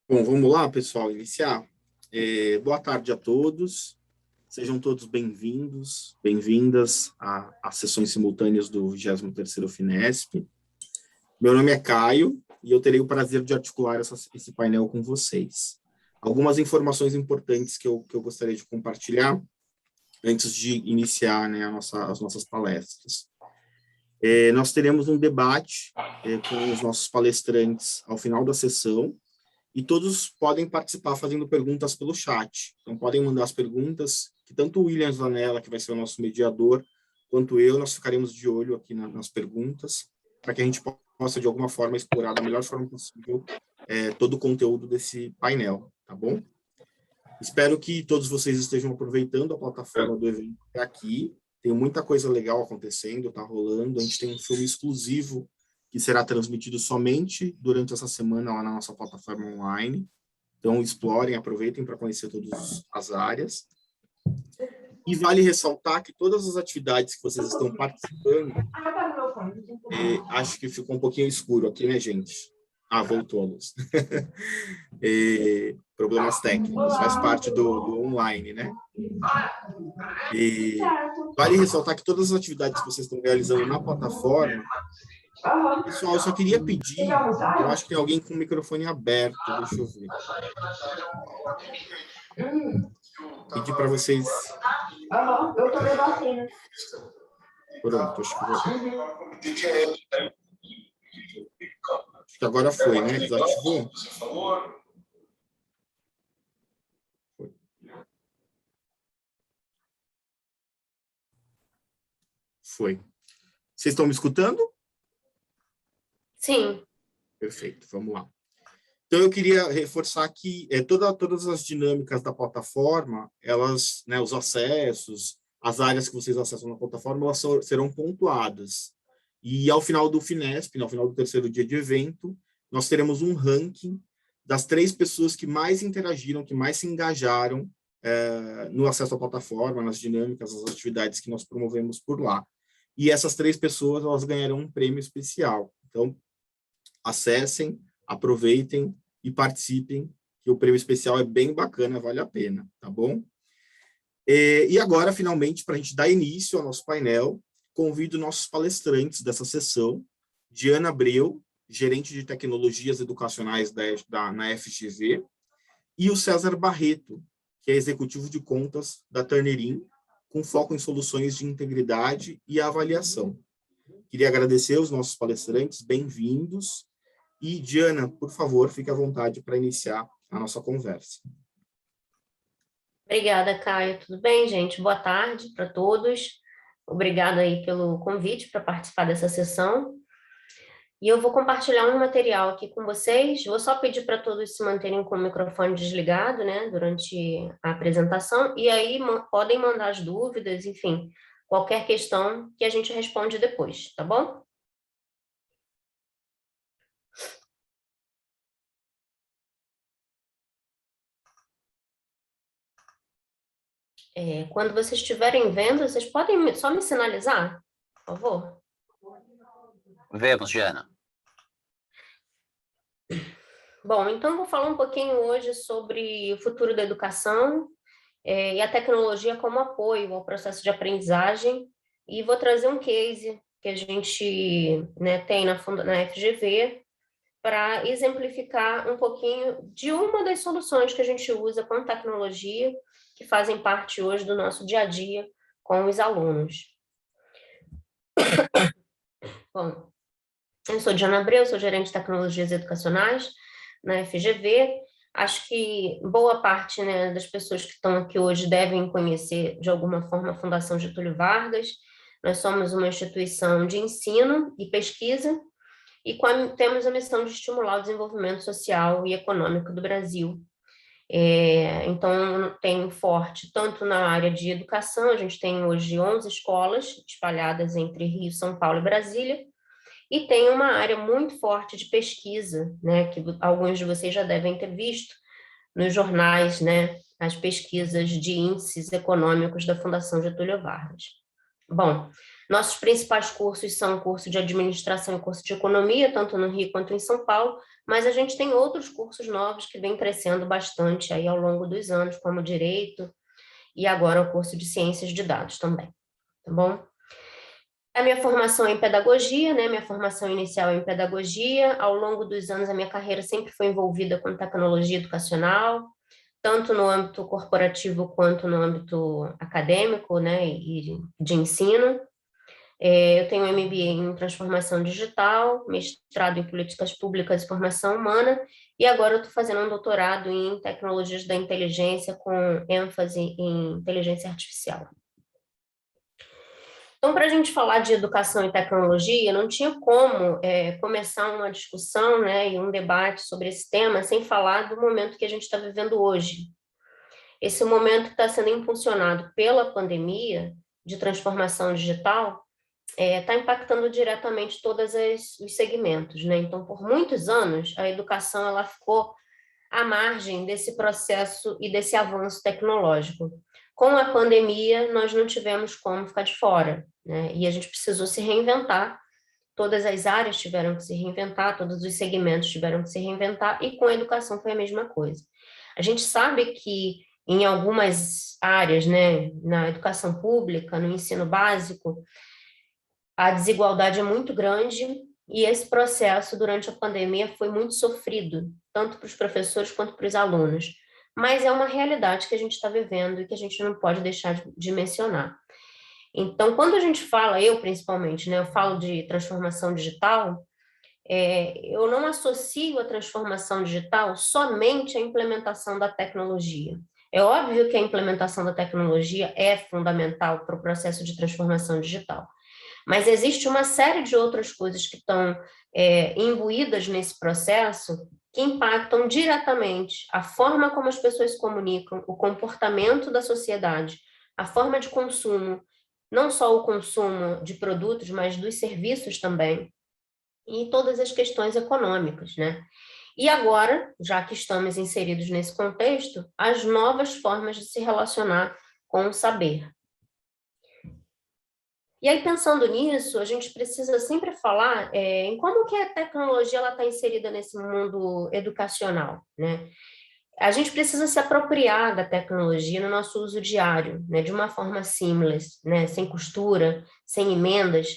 Bom, vamos lá, pessoal, iniciar. Boa tarde a todos. Sejam todos bem-vindos, bem-vindas às sessões simultâneas do 23º Finesp. Meu nome é Caio e eu terei o prazer de articular esse painel com vocês. Algumas informações importantes que eu gostaria de compartilhar antes de iniciar, né, as nossas palestras. Nós teremos um debate com os nossos palestrantes ao final da sessão, e todos podem participar fazendo perguntas pelo chat. Então, podem mandar as perguntas, que tanto o William Zanella, que vai ser o nosso mediador, quanto eu, nós ficaremos de olho aqui nas perguntas, para que a gente possa, de alguma forma, explorar da melhor forma possível todo o conteúdo desse painel, tá bom? Espero que todos vocês estejam aproveitando a plataforma do evento até aqui. Tem muita coisa legal acontecendo, está rolando. A gente tem um filme exclusivo que será transmitido somente durante essa semana lá na nossa plataforma online. Então, explorem, aproveitem para conhecer todas as áreas. E vale ressaltar que todas as atividades que vocês estão participando... acho que ficou um pouquinho escuro aqui, né, gente? Voltou a luz. Problemas técnicos, faz parte do online, né? Vale ressaltar que todas as atividades que vocês estão realizando na plataforma, pessoal, eu só queria pedir, eu acho que tem alguém com o microfone aberto, deixa eu ver. Pedir para vocês... eu tô debatendo. Pronto, acho que agora foi, né? Desativou? Foi. Vocês estão me escutando? Sim. Perfeito, vamos lá. Então, eu queria reforçar que todas as dinâmicas da plataforma, elas, né, os acessos, as áreas que vocês acessam na plataforma, elas serão pontuadas. E ao final do Finesp, ao final do terceiro dia de evento, nós teremos um ranking das 3 pessoas que mais interagiram, que mais se engajaram no acesso à plataforma, nas dinâmicas, nas atividades que nós promovemos por lá. E essas 3 pessoas, elas ganharão um prêmio especial. Então, acessem, aproveitem e participem, que o prêmio especial é bem bacana, vale a pena, tá bom? E agora, finalmente, para a gente dar início ao nosso painel, convido nossos palestrantes dessa sessão, Diana Abreu, gerente de tecnologias educacionais na FGV, e o César Barreto, que é executivo de contas da Turnitin, com foco em soluções de integridade e avaliação. Queria agradecer os nossos palestrantes, bem-vindos. E, Diana, por favor, fique à vontade para iniciar a nossa conversa. Obrigada, Caio. Tudo bem, gente? Boa tarde para todos. Obrigada aí pelo convite para participar dessa sessão. E eu vou compartilhar um material aqui com vocês. Vou só pedir para todos se manterem com o microfone desligado, né, durante a apresentação. E aí podem mandar as dúvidas, enfim, qualquer questão que a gente responde depois, tá bom? Quando vocês estiverem vendo, vocês podem só me sinalizar, por favor? Vemos, Diana. Bom, então vou falar um pouquinho hoje sobre o futuro da educação e a tecnologia como apoio ao processo de aprendizagem, e vou trazer um case que a gente, né, tem na FGV para exemplificar um pouquinho de uma das soluções que a gente usa com tecnologia, que fazem parte hoje do nosso dia a dia com os alunos. Bom, eu sou Diana Abreu, sou gerente de tecnologias educacionais na FGV. Acho que boa parte, né, das pessoas que estão aqui hoje devem conhecer, de alguma forma, a Fundação Getúlio Vargas. Nós somos uma instituição de ensino e pesquisa, e temos a missão de estimular o desenvolvimento social e econômico do Brasil. Então, tem forte tanto na área de educação, a gente tem hoje 11 escolas espalhadas entre Rio, São Paulo e Brasília, e tem uma área muito forte de pesquisa, né, que alguns de vocês já devem ter visto nos jornais, né, as pesquisas de índices econômicos da Fundação Getúlio Vargas. Bom, nossos principais cursos são o curso de administração e curso de economia, tanto no Rio quanto em São Paulo, mas a gente tem outros cursos novos que vêm crescendo bastante aí ao longo dos anos, como Direito e agora o curso de Ciências de Dados também, tá bom? A minha formação é em pedagogia, né? Minha formação inicial é em pedagogia. Ao longo dos anos, a minha carreira sempre foi envolvida com tecnologia educacional, tanto no âmbito corporativo quanto no âmbito acadêmico, né? E de ensino. Eu tenho MBA em transformação digital, mestrado em políticas públicas e formação humana, e agora eu estou fazendo um doutorado em tecnologias da inteligência com ênfase em inteligência artificial. Então, para a gente falar de educação e tecnologia, não tinha como começar uma discussão, né, e um debate sobre esse tema sem falar do momento que a gente está vivendo hoje. Esse momento que está sendo impulsionado pela pandemia de transformação digital está impactando diretamente todos os segmentos, né? Então, por muitos anos, a educação ela ficou à margem desse processo e desse avanço tecnológico. Com a pandemia, nós não tivemos como ficar de fora, né? E a gente precisou se reinventar, todas as áreas tiveram que se reinventar, todos os segmentos tiveram que se reinventar, e com a educação foi a mesma coisa. A gente sabe que em algumas áreas, né, na educação pública, no ensino básico, a desigualdade é muito grande, e esse processo, durante a pandemia, foi muito sofrido, tanto para os professores quanto para os alunos. Mas é uma realidade que a gente está vivendo e que a gente não pode deixar de mencionar. Então, quando a gente fala, eu principalmente, né, eu falo de transformação digital, eu não associo a transformação digital somente à implementação da tecnologia. É óbvio que a implementação da tecnologia é fundamental para o processo de transformação digital, mas existe uma série de outras coisas que estão imbuídas nesse processo que impactam diretamente a forma como as pessoas se comunicam, o comportamento da sociedade, a forma de consumo, não só o consumo de produtos, mas dos serviços também, e todas as questões econômicas, né? E agora, já que estamos inseridos nesse contexto, as novas formas de se relacionar com o saber. E aí, pensando nisso, a gente precisa sempre falar em como que a tecnologia está inserida nesse mundo educacional, né? A gente precisa se apropriar da tecnologia no nosso uso diário, né? De uma forma seamless, né? Sem costura, sem emendas.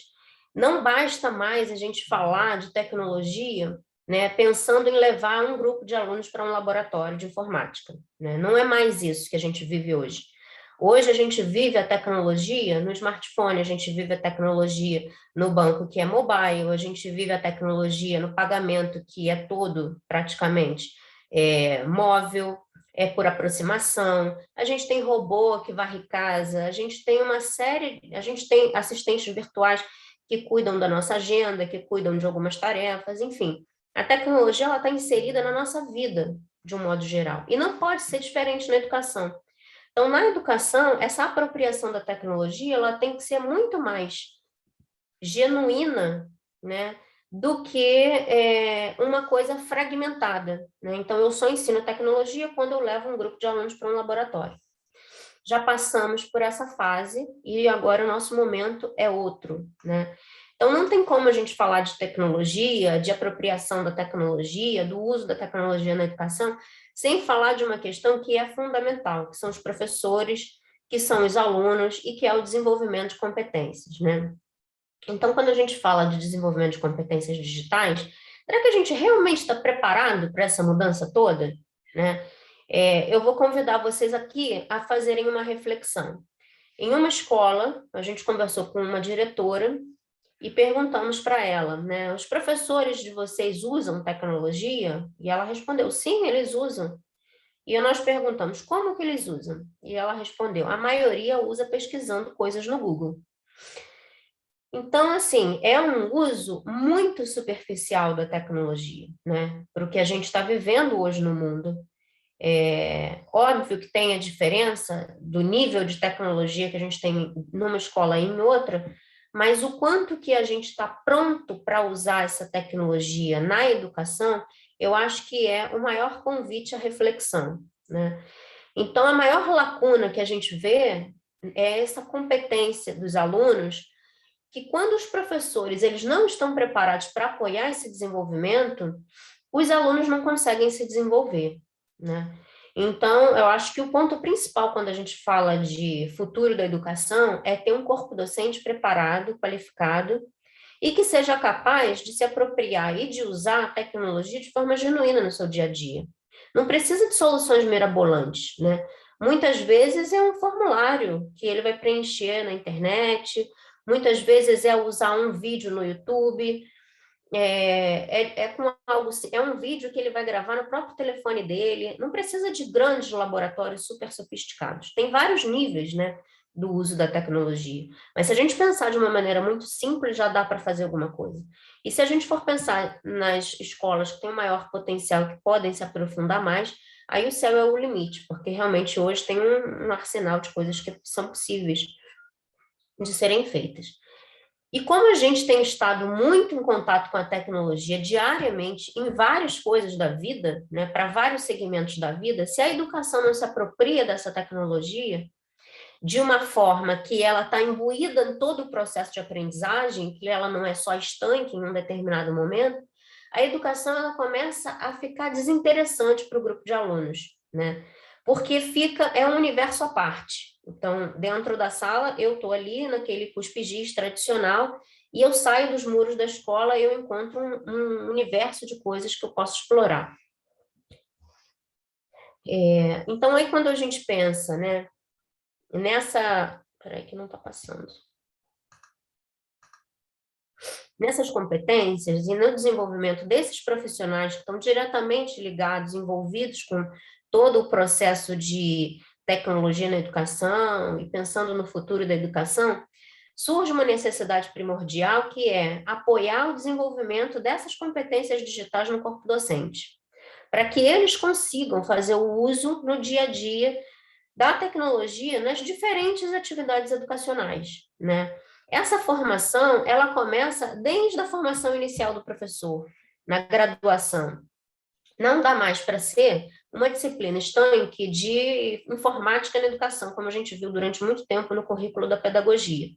Não basta mais a gente falar de tecnologia, né? Pensando em levar um grupo de alunos para um laboratório de informática, né? Não é mais isso que a gente vive hoje. Hoje a gente vive a tecnologia no smartphone, a gente vive a tecnologia no banco que é mobile, a gente vive a tecnologia no pagamento que é todo praticamente móvel, por aproximação, a gente tem robô que varre casa, a gente tem uma série, a gente tem assistentes virtuais que cuidam da nossa agenda, que cuidam de algumas tarefas, enfim. A tecnologia ela está inserida na nossa vida, de um modo geral, e não pode ser diferente na educação. Então, na educação, essa apropriação da tecnologia, ela tem que ser muito mais genuína, né, do que uma coisa fragmentada, né? Então, eu só ensino tecnologia quando eu levo um grupo de alunos para um laboratório. Já passamos por essa fase e agora o nosso momento é outro, né? Então, não tem como a gente falar de tecnologia, de apropriação da tecnologia, do uso da tecnologia na educação, sem falar de uma questão que é fundamental, que são os professores, que são os alunos e que é o desenvolvimento de competências, né? Então, quando a gente fala de desenvolvimento de competências digitais, será que a gente realmente está preparado para essa mudança toda, né? Eu vou convidar vocês aqui a fazerem uma reflexão. Em uma escola, a gente conversou com uma diretora e perguntamos para ela, né, os professores de vocês usam tecnologia? E ela respondeu, sim, eles usam. E nós perguntamos, como que eles usam? E ela respondeu, a maioria usa pesquisando coisas no Google. Então, assim, é um uso muito superficial da tecnologia, né, para o que a gente está vivendo hoje no mundo. Óbvio que tem a diferença do nível de tecnologia que a gente tem numa escola e em outra, mas o quanto que a gente está pronto para usar essa tecnologia na educação, eu acho que é o maior convite à reflexão, né? Então, a maior lacuna que a gente vê é essa competência dos alunos, que quando os professores eles não estão preparados para apoiar esse desenvolvimento, os alunos não conseguem se desenvolver, né? Então, eu acho que o ponto principal quando a gente fala de futuro da educação é ter um corpo docente preparado, qualificado, e que seja capaz de se apropriar e de usar a tecnologia de forma genuína no seu dia a dia. Não precisa de soluções mirabolantes, né? Muitas vezes é um formulário que ele vai preencher na internet, muitas vezes é usar um vídeo no YouTube, com algo, é um vídeo que ele vai gravar no próprio telefone dele, não precisa de grandes laboratórios super sofisticados. Tem vários níveis, né, do uso da tecnologia. Mas se a gente pensar de uma maneira muito simples, já dá para fazer alguma coisa. E se a gente for pensar nas escolas que têm um maior potencial, que podem se aprofundar mais, aí o céu é o limite, porque realmente hoje tem um arsenal de coisas que são possíveis de serem feitas. E como a gente tem estado muito em contato com a tecnologia diariamente em várias coisas da vida, né, para vários segmentos da vida, se a educação não se apropria dessa tecnologia de uma forma que ela está imbuída em todo o processo de aprendizagem, que ela não é só estanque em um determinado momento, a educação ela começa a ficar desinteressante para o grupo de alunos, né? Porque é um universo à parte. Então, dentro da sala, eu estou ali naquele cuspigis tradicional e eu saio dos muros da escola e eu encontro um universo de coisas que eu posso explorar. Então, aí quando a gente pensa, né, peraí que não está passando. Nessas competências e no desenvolvimento desses profissionais que estão diretamente ligados, envolvidos com todo o processo de tecnologia na educação e pensando no futuro da educação, surge uma necessidade primordial que é apoiar o desenvolvimento dessas competências digitais no corpo docente, para que eles consigam fazer o uso no dia a dia da tecnologia nas diferentes atividades educacionais, né? Essa formação, ela começa desde a formação inicial do professor, na graduação. Não dá mais para ser uma disciplina estanque de informática na educação, como a gente viu durante muito tempo no currículo da pedagogia,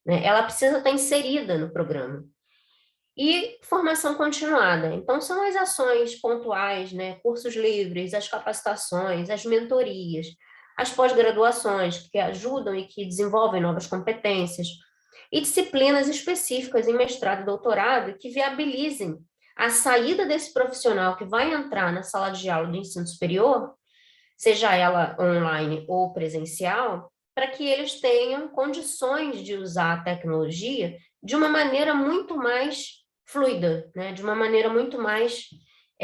né? Ela precisa estar inserida no programa. E formação continuada. Então, são as ações pontuais, né? Cursos livres, as capacitações, as mentorias, as pós-graduações, que ajudam e que desenvolvem novas competências, e disciplinas específicas em mestrado e doutorado que viabilizem a saída desse profissional que vai entrar na sala de aula de ensino superior, seja ela online ou presencial, para que eles tenham condições de usar a tecnologia de uma maneira muito mais fluida, né? De uma maneira muito mais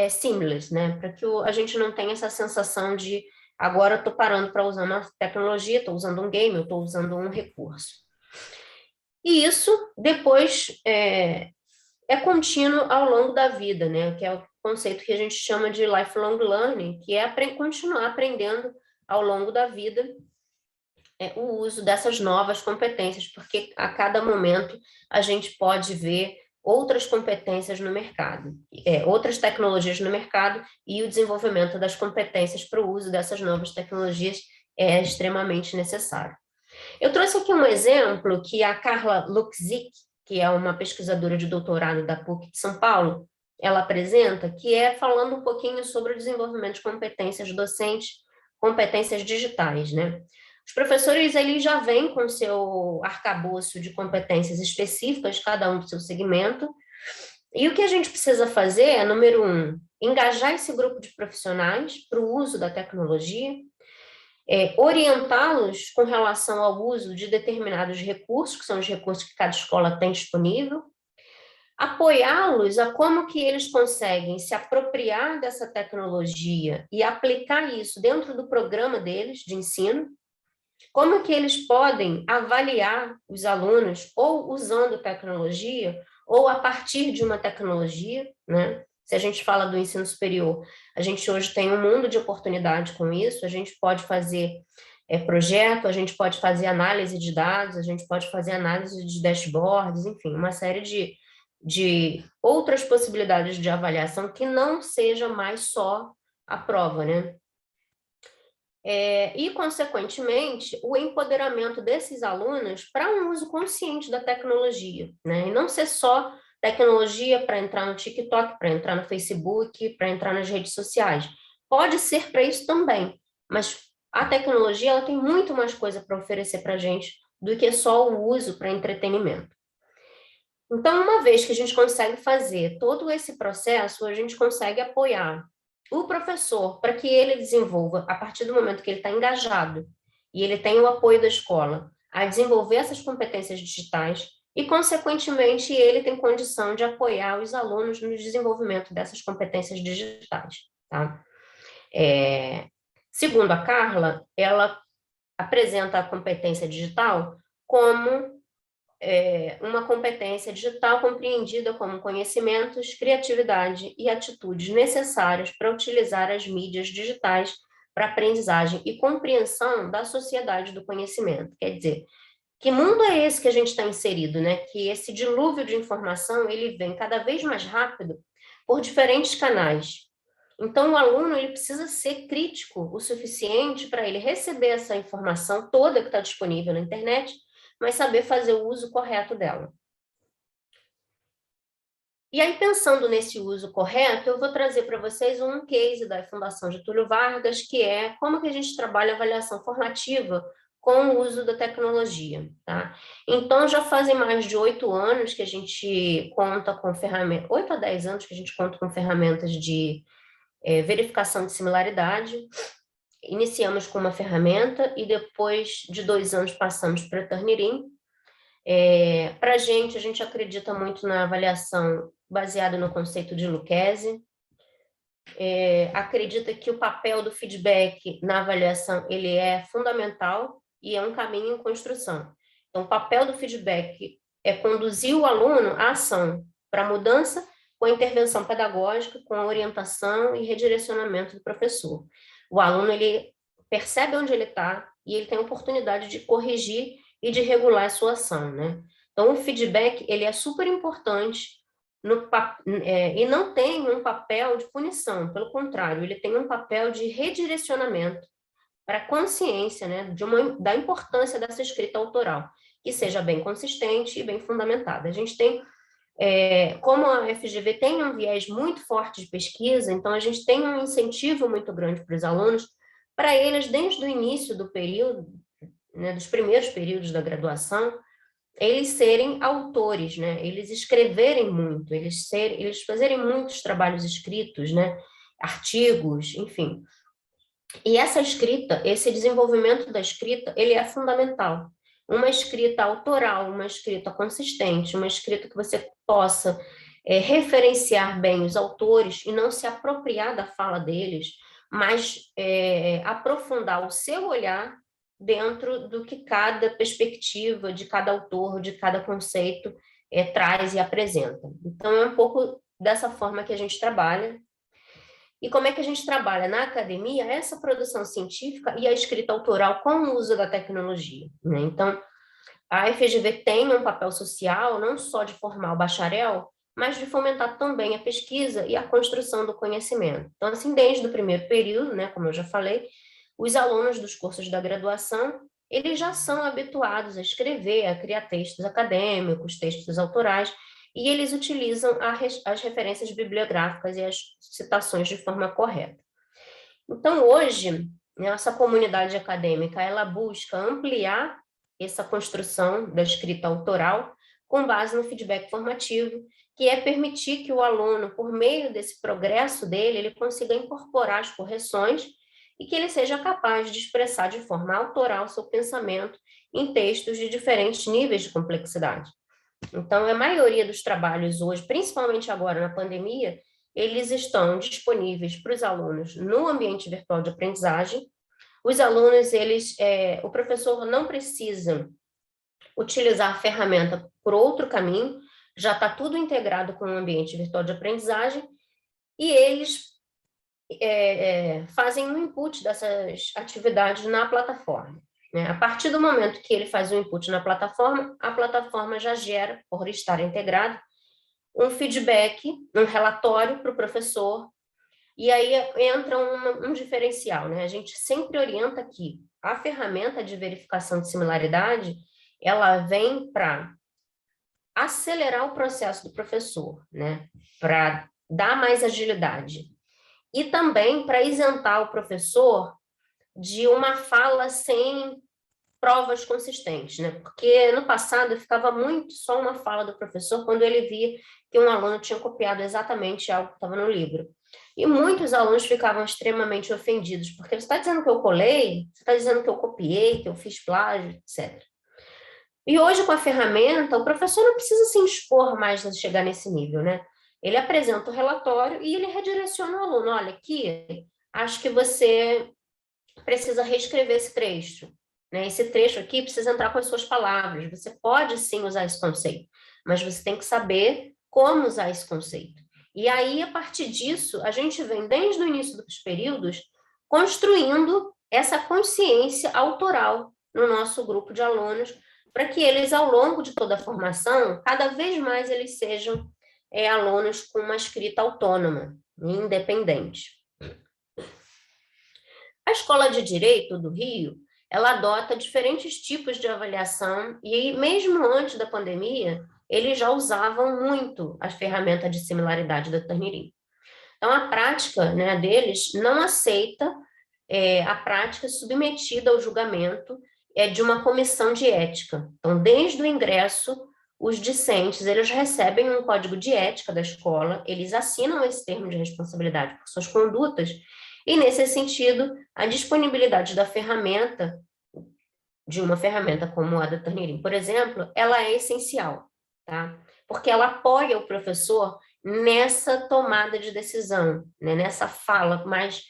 seamless, né? Para que a gente não tenha essa sensação de agora eu estou parando para usar uma tecnologia, estou usando um game, eu estou usando um recurso. E isso depois é contínuo ao longo da vida, né? Que é o conceito que a gente chama de lifelong learning, que é continuar aprendendo ao longo da vida o uso dessas novas competências, porque a cada momento a gente pode ver outras competências no mercado, outras tecnologias no mercado, e o desenvolvimento das competências para o uso dessas novas tecnologias é extremamente necessário. Eu trouxe aqui um exemplo que a Carla Luksic, que é uma pesquisadora de doutorado da PUC de São Paulo, ela apresenta, que é falando um pouquinho sobre o desenvolvimento de competências docentes, competências digitais, né? Os professores, eles já vêm com seu arcabouço de competências específicas, cada um do seu segmento, e o que a gente precisa fazer é, número 1, engajar esse grupo de profissionais para o uso da tecnologia, orientá-los com relação ao uso de determinados recursos, que são os recursos que cada escola tem disponível, apoiá-los a como que eles conseguem se apropriar dessa tecnologia e aplicar isso dentro do programa deles de ensino, como que eles podem avaliar os alunos ou usando tecnologia ou a partir de uma tecnologia, né? Se a gente fala do ensino superior, a gente hoje tem um mundo de oportunidade com isso, a gente pode fazer projeto, a gente pode fazer análise de dados, a gente pode fazer análise de dashboards, enfim, uma série de outras possibilidades de avaliação que não seja mais só a prova, né? E, consequentemente, o empoderamento desses alunos para um uso consciente da tecnologia, né? E não ser só tecnologia para entrar no TikTok, para entrar no Facebook, para entrar nas redes sociais. Pode ser para isso também, mas a tecnologia ela tem muito mais coisa para oferecer para a gente do que só o uso para entretenimento. Então, uma vez que a gente consegue fazer todo esse processo, a gente consegue apoiar o professor para que ele desenvolva, a partir do momento que ele está engajado e ele tem o apoio da escola, a desenvolver essas competências digitais e, consequentemente, ele tem condição de apoiar os alunos no desenvolvimento dessas competências digitais, tá? Segundo a Carla, ela apresenta a competência digital como uma competência digital compreendida como conhecimentos, criatividade e atitudes necessárias para utilizar as mídias digitais para aprendizagem e compreensão da sociedade do conhecimento. Quer dizer, que mundo é esse que a gente está inserido, né? Que esse dilúvio de informação, ele vem cada vez mais rápido por diferentes canais. Então, o aluno ele precisa ser crítico o suficiente para ele receber essa informação toda que está disponível na internet, mas saber fazer o uso correto dela. E aí, pensando nesse uso correto, eu vou trazer para vocês um case da Fundação Getúlio Vargas, que é como que a gente trabalha a avaliação formativa com o uso da tecnologia, tá? Então, já fazem mais de 8 anos que a gente conta com ferramentas, 8 a 10 anos que a gente conta com ferramentas de verificação de similaridade. Iniciamos com uma ferramenta e depois de 2 anos passamos para a Turnitin. Para a gente acredita muito na avaliação baseada no conceito de Lucchesi. Acredita que o papel do feedback na avaliação ele é fundamental e é um caminho em construção. Então, o papel do feedback é conduzir o aluno à ação para mudança com a intervenção pedagógica, com a orientação e redirecionamento do professor. O aluno ele percebe onde ele está e ele tem a oportunidade de corrigir e de regular a sua ação, né? Então, o feedback ele é super importante e não tem um papel de punição, pelo contrário, ele tem um papel de redirecionamento para a consciência, né, da importância dessa escrita autoral, que seja bem consistente e bem fundamentada. A gente tem como a FGV tem um viés muito forte de pesquisa, então a gente tem um incentivo muito grande para os alunos, para eles, desde o início do período, né, dos primeiros períodos da graduação, eles serem autores, né, eles escreverem muito, eles fazerem muitos trabalhos escritos, né, artigos, enfim. E essa escrita, esse desenvolvimento da escrita, ele é fundamental. Uma escrita autoral, uma escrita consistente, uma escrita que você possa referenciar bem os autores e não se apropriar da fala deles, mas aprofundar o seu olhar dentro do que cada perspectiva de cada autor, de cada conceito traz e apresenta. Então, é um pouco dessa forma que a gente trabalha. E como é que a gente trabalha na academia essa produção científica e a escrita autoral com o uso da tecnologia, né? Então, a FGV tem um papel social, não só de formar o bacharel, mas de fomentar também a pesquisa e a construção do conhecimento. Então, assim, desde o primeiro período, né, como eu já falei, os alunos dos cursos da graduação, eles já são habituados a escrever, a criar textos acadêmicos, textos autorais, e eles utilizam as referências bibliográficas e as citações de forma correta. Então, hoje, essa comunidade acadêmica, ela busca ampliar essa construção da escrita autoral com base no feedback formativo, que é permitir que o aluno, por meio desse progresso dele, ele consiga incorporar as correções e que ele seja capaz de expressar de forma autoral seu pensamento em textos de diferentes níveis de complexidade. Então, a maioria dos trabalhos hoje, principalmente agora na pandemia, eles estão disponíveis para os alunos no ambiente virtual de aprendizagem. Os alunos, o professor não precisa utilizar a ferramenta por outro caminho, já está tudo integrado com o ambiente virtual de aprendizagem, e eles fazem um input dessas atividades na plataforma. Né? A partir do momento que ele faz o input na plataforma, a plataforma já gera, por estar integrada, um feedback, um relatório para o professor, e aí entra um diferencial, né? A gente sempre orienta que a ferramenta de verificação de similaridade, ela vem para acelerar o processo do professor, né? Para dar mais agilidade. E também para isentar o professor de uma fala sem provas consistentes, né? Porque no passado ficava muito só uma fala do professor quando ele via que um aluno tinha copiado exatamente algo que estava no livro. E muitos alunos ficavam extremamente ofendidos, porque você está dizendo que eu colei, você está dizendo que eu copiei, que eu fiz plágio, etc. E hoje, com a ferramenta, o professor não precisa se expor mais a chegar nesse nível, né? Ele apresenta o relatório e ele redireciona o aluno. Olha, aqui, acho que você precisa reescrever esse trecho, né? Esse trecho aqui precisa entrar com as suas palavras. Você pode, sim, usar esse conceito, mas você tem que saber como usar esse conceito. E aí, a partir disso, a gente vem, desde o início dos períodos, construindo essa consciência autoral no nosso grupo de alunos, para que eles, ao longo de toda a formação, cada vez mais eles sejam alunos com uma escrita autônoma e independente. A Escola de Direito do Rio, ela adota diferentes tipos de avaliação e, mesmo antes da pandemia, eles já usavam muito a ferramenta de similaridade da Turnitin. Então, a prática, né, deles não aceita a prática submetida ao julgamento de uma comissão de ética. Então, desde o ingresso, os discentes, eles recebem um código de ética da escola, eles assinam esse termo de responsabilidade por suas condutas, e, nesse sentido, a disponibilidade da ferramenta, de uma ferramenta como a da Turnitin, por exemplo, ela é essencial, tá? Porque ela apoia o professor nessa tomada de decisão, né? Nessa fala, mas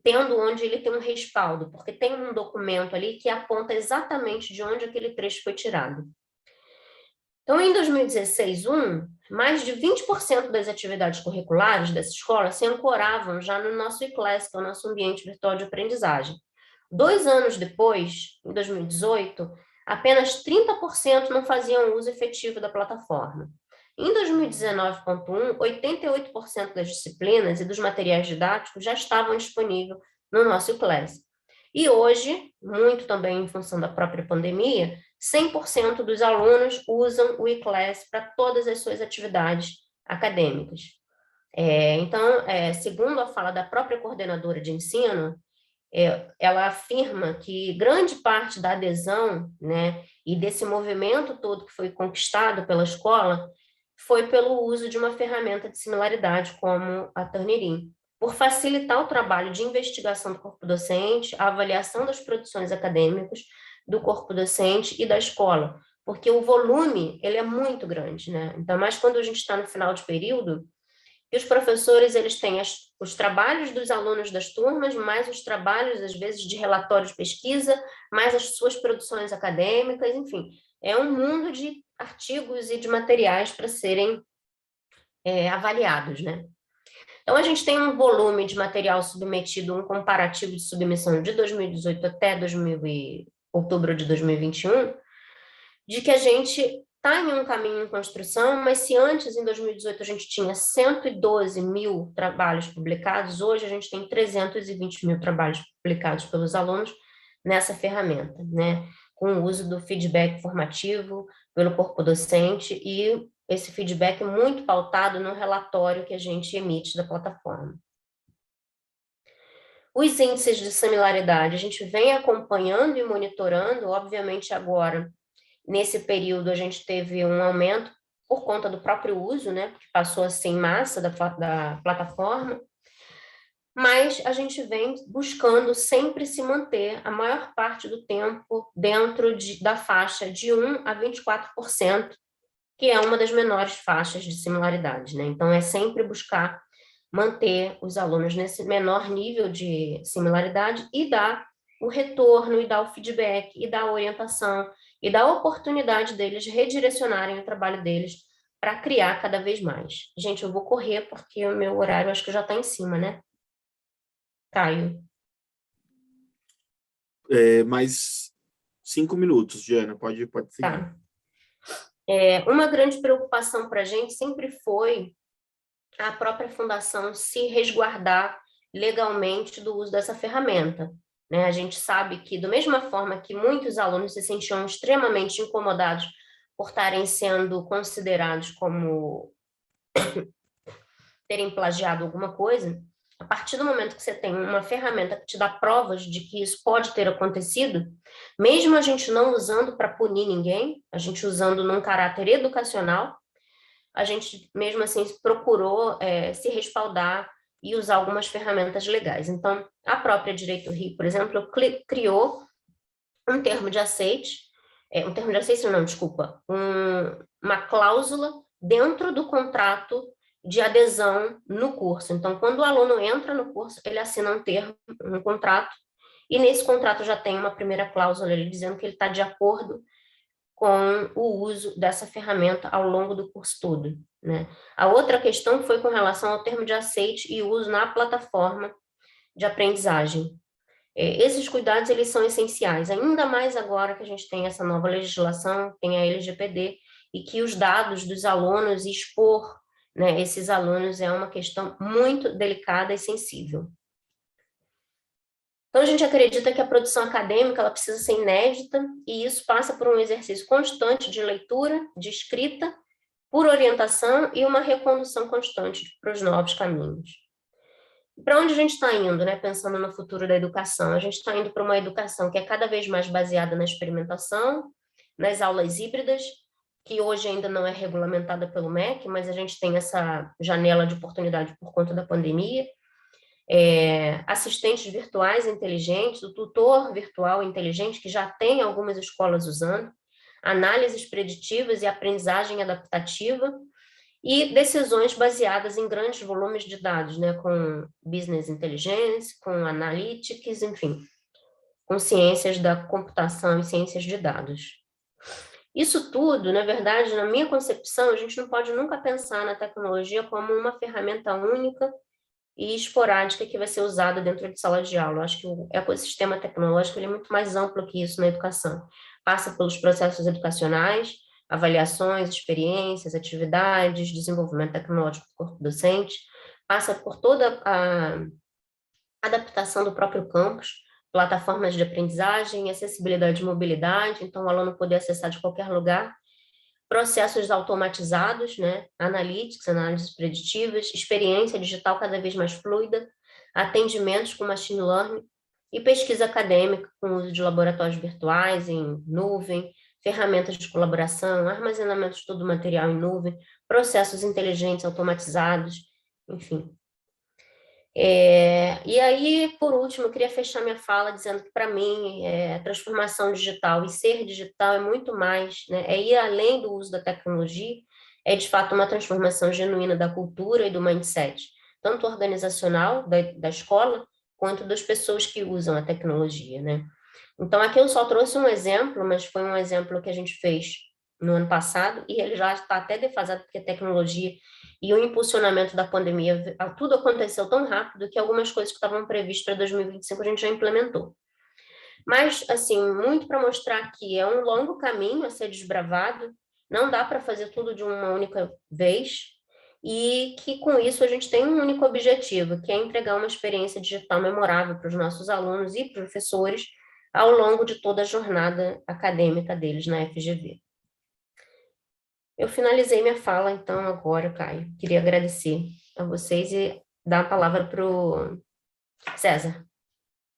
tendo onde ele tem um respaldo, porque tem um documento ali que aponta exatamente de onde aquele trecho foi tirado. Então, em 2016-1, mais de 20% das atividades curriculares dessa escola se ancoravam já no nosso ICLES, que é o nosso ambiente virtual de aprendizagem. 2 anos depois, em 2018, apenas 30% não faziam uso efetivo da plataforma. Em 2019.1, 88% das disciplinas e dos materiais didáticos já estavam disponíveis no nosso ICLES. E hoje, muito também em função da própria pandemia, 100% dos alunos usam o ICLES para todas as suas atividades acadêmicas. Então, segundo a fala da própria coordenadora de ensino, ela afirma que grande parte da adesão, né, e desse movimento todo que foi conquistado pela escola foi pelo uso de uma ferramenta de similaridade como a Turnitin, por facilitar o trabalho de investigação do corpo docente, a avaliação das produções acadêmicas do corpo docente e da escola, porque o volume ele é muito grande, né? Então, mais quando a gente está no final de período, e os professores eles têm os trabalhos dos alunos das turmas, mais os trabalhos, às vezes, de relatórios de pesquisa, mais as suas produções acadêmicas, enfim, é um mundo de artigos e de materiais para serem avaliados, né? Então, a gente tem um volume de material submetido, um comparativo de submissão de 2018 até outubro de 2021, de que a gente está em um caminho em construção, mas se antes, em 2018, a gente tinha 112 mil trabalhos publicados, hoje a gente tem 320 mil trabalhos publicados pelos alunos nessa ferramenta, né? Com o uso do feedback formativo pelo corpo docente e esse feedback muito pautado no relatório que a gente emite da plataforma. Os índices de similaridade, a gente vem acompanhando e monitorando, obviamente agora, nesse período, a gente teve um aumento por conta do próprio uso, né, que passou a ser em massa da plataforma, mas a gente vem buscando sempre se manter a maior parte do tempo dentro da faixa de 1 a 24%, que é uma das menores faixas de similaridade, né? Então, é sempre buscar manter os alunos nesse menor nível de similaridade e dar o retorno, e dar o feedback, e dar a orientação, e dar a oportunidade deles redirecionarem o trabalho deles para criar cada vez mais. Gente, eu vou correr porque o meu horário acho que já está em cima, né? Caio. Mais 5 minutos, Diana, pode seguir. Tá. Uma grande preocupação para a gente sempre foi a própria fundação se resguardar legalmente do uso dessa ferramenta, A gente sabe que, da mesma forma que muitos alunos se sentiam extremamente incomodados por estarem sendo considerados como terem plagiado alguma coisa, a partir do momento que você tem uma ferramenta que te dá provas de que isso pode ter acontecido, mesmo a gente não usando para punir ninguém, a gente usando num caráter educacional, a gente mesmo assim procurou se respaldar e usar algumas ferramentas legais. Então, a própria Direito Rio, por exemplo, criou um termo de aceite, uma cláusula dentro do contrato de adesão no curso. Então, quando o aluno entra no curso, ele assina um termo, um contrato, e nesse contrato já tem uma primeira cláusula ali dizendo que ele está de acordo com o uso dessa ferramenta ao longo do curso todo, né? A outra questão foi com relação ao termo de aceite e uso na plataforma de aprendizagem. Esses cuidados, eles são essenciais, ainda mais agora que a gente tem essa nova legislação, tem a LGPD, e que os dados dos alunos expor, né, esses alunos é uma questão muito delicada e sensível. Então, a gente acredita que a produção acadêmica ela precisa ser inédita, e isso passa por um exercício constante de leitura, de escrita, por orientação e uma recondução constante para os novos caminhos. Para onde a gente está indo, né, pensando no futuro da educação? A gente está indo para uma educação que é cada vez mais baseada na experimentação, nas aulas híbridas, que hoje ainda não é regulamentada pelo MEC, mas a gente tem essa janela de oportunidade por conta da pandemia. Assistentes virtuais inteligentes, o tutor virtual inteligente, que já tem algumas escolas usando, análises preditivas e aprendizagem adaptativa, e decisões baseadas em grandes volumes de dados, né, com business intelligence, com analytics, enfim, com ciências da computação e ciências de dados. Isso tudo, na verdade, na minha concepção, a gente não pode nunca pensar na tecnologia como uma ferramenta única e esporádica que vai ser usada dentro de sala de aula. Eu acho que o ecossistema tecnológico ele é muito mais amplo que isso na educação. Passa pelos processos educacionais, avaliações, experiências, atividades, desenvolvimento tecnológico do corpo docente, passa por toda a adaptação do próprio campus, plataformas de aprendizagem, acessibilidade e mobilidade, então o aluno poder acessar de qualquer lugar, processos automatizados, né, analytics, análises preditivas, experiência digital cada vez mais fluida, atendimentos com machine learning e pesquisa acadêmica com uso de laboratórios virtuais em nuvem, ferramentas de colaboração, armazenamento de todo o material em nuvem, processos inteligentes automatizados, enfim. E aí, por último, eu queria fechar minha fala dizendo que, para mim, a transformação digital e ser digital é muito mais, né, é ir além do uso da tecnologia, é, de fato, uma transformação genuína da cultura e do mindset, tanto organizacional da escola, quanto das pessoas que usam a tecnologia, né? Então, aqui eu só trouxe um exemplo, mas foi um exemplo que a gente fez no ano passado, e ele já está até defasado, porque a tecnologia e o impulsionamento da pandemia, tudo aconteceu tão rápido que algumas coisas que estavam previstas para 2025 a gente já implementou. Mas, assim, muito para mostrar que é um longo caminho a ser desbravado, não dá para fazer tudo de uma única vez, e que com isso a gente tem um único objetivo, que é entregar uma experiência digital memorável para os nossos alunos e professores ao longo de toda a jornada acadêmica deles na FGV. Eu finalizei minha fala, então, agora, Caio. Queria agradecer a vocês e dar a palavra para o César.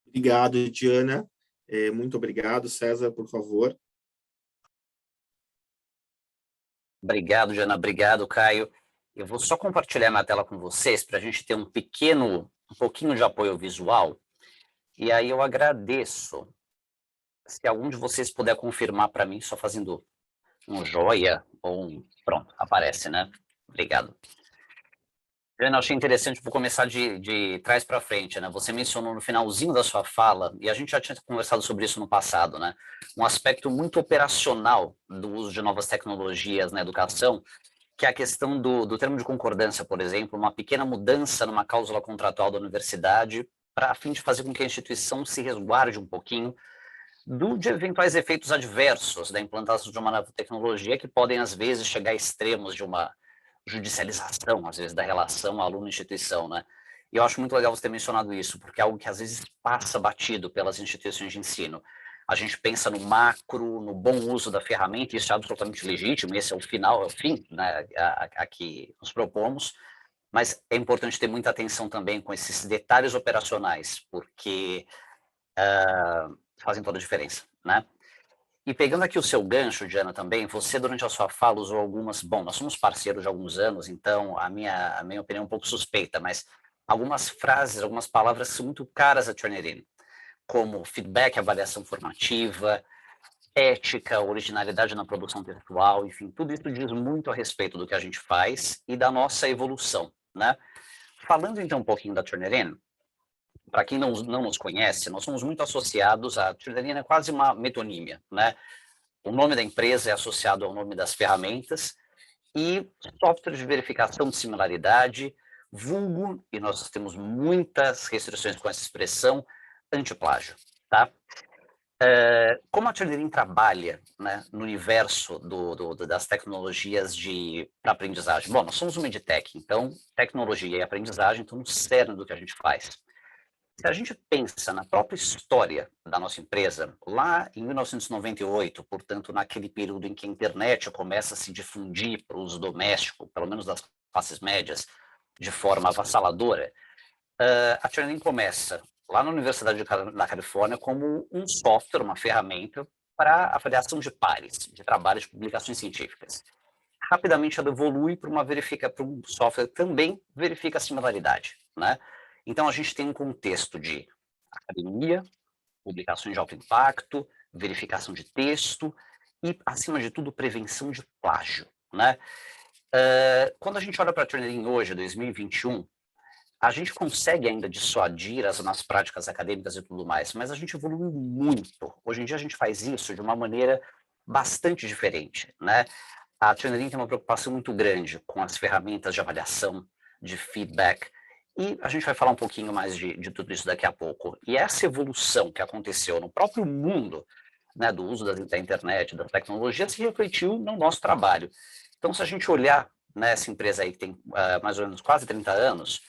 Obrigado, Diana. Muito obrigado. César, por favor. Obrigado, Diana. Obrigado, Caio. Eu vou só compartilhar minha tela com vocês para a gente ter um pouquinho de apoio visual. E aí eu agradeço. Se algum de vocês puder confirmar para mim, só fazendo um joia ou um... Pronto, aparece, né? Obrigado. Diana, achei interessante, vou começar de trás para frente, né? Você mencionou no finalzinho da sua fala, e a gente já tinha conversado sobre isso no passado, né? Um aspecto muito operacional do uso de novas tecnologias na educação, que é a questão do termo de concordância, por exemplo, uma pequena mudança numa cláusula contratual da universidade, a fim de fazer com que a instituição se resguarde um pouquinho de eventuais efeitos adversos da implantação de uma nova tecnologia que podem, às vezes, chegar a extremos de uma judicialização, às vezes, da relação aluno-instituição, né? E eu acho muito legal você ter mencionado isso, porque é algo que, às vezes, passa batido pelas instituições de ensino. a gente pensa no macro, no bom uso da ferramenta, isso é absolutamente legítimo, esse é o final, é o fim, né, a que nos propomos, mas é importante ter muita atenção também com esses detalhes operacionais, porque fazem toda a diferença, né? E pegando aqui o seu gancho, Diana, também, você durante a sua fala usou algumas, bom, nós somos parceiros de alguns anos, então a minha opinião é um pouco suspeita, mas algumas frases, algumas palavras são muito caras a Turnitin, como feedback, avaliação formativa, ética, originalidade na produção textual, enfim, tudo isso diz muito a respeito do que a gente faz e da nossa evolução, né? Falando então um pouquinho da Turnitin, para quem não nos conhece, nós somos muito associados a Turnitin, é quase uma metonímia, né? O nome da empresa é associado ao nome das ferramentas e software de verificação de similaridade, vulgo, e nós temos muitas restrições com essa expressão, antiplágio, tá? Como a Turnitin trabalha, né, no universo das tecnologias para aprendizagem? Bom, nós somos uma edtech, então tecnologia e aprendizagem estão no cerne do que a gente faz. Se a gente pensa na própria história da nossa empresa, lá em 1998, portanto, naquele período em que a internet começa a se difundir para o uso doméstico, pelo menos das classes médias, de forma avassaladora, a Turnitin começa lá na Universidade da Califórnia como um software, uma ferramenta para avaliação de pares, de trabalhos de publicações científicas. Rapidamente ela evolui para um software que também verifica a similaridade, né? Então a gente tem um contexto de academia, publicações de alto impacto, verificação de texto e, acima de tudo, prevenção de plágio, né? Quando a gente olha para a Turnitin hoje, 2021, a gente consegue ainda dissuadir nas práticas acadêmicas e tudo mais, mas a gente evoluiu muito. Hoje em dia a gente faz isso de uma maneira bastante diferente, né? A Turnitin tem uma preocupação muito grande com as ferramentas de avaliação, de feedback, e a gente vai falar um pouquinho mais de tudo isso daqui a pouco. E essa evolução que aconteceu no próprio mundo, né, do uso da internet, da tecnologia, se refletiu no nosso trabalho. Então, se a gente olhar, né, essa empresa aí que tem mais ou menos quase 30 anos,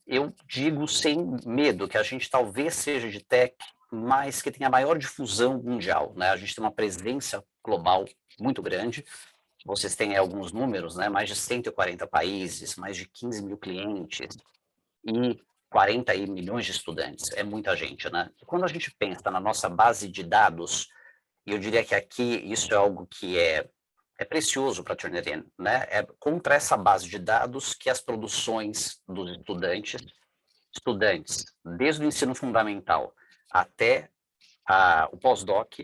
eu digo sem medo que a gente talvez seja de tech, mas que tem a maior difusão mundial, né? A gente tem uma presença global muito grande. Vocês têm aí alguns números, né? Mais de 140 países, mais de 15 mil clientes e 40 milhões de estudantes. É muita gente, né? E quando a gente pensa na nossa base de dados, eu diria que aqui isso é algo que é precioso para a Turnitin, né? É contra essa base de dados que as produções dos estudantes, desde o ensino fundamental até o pós-doc,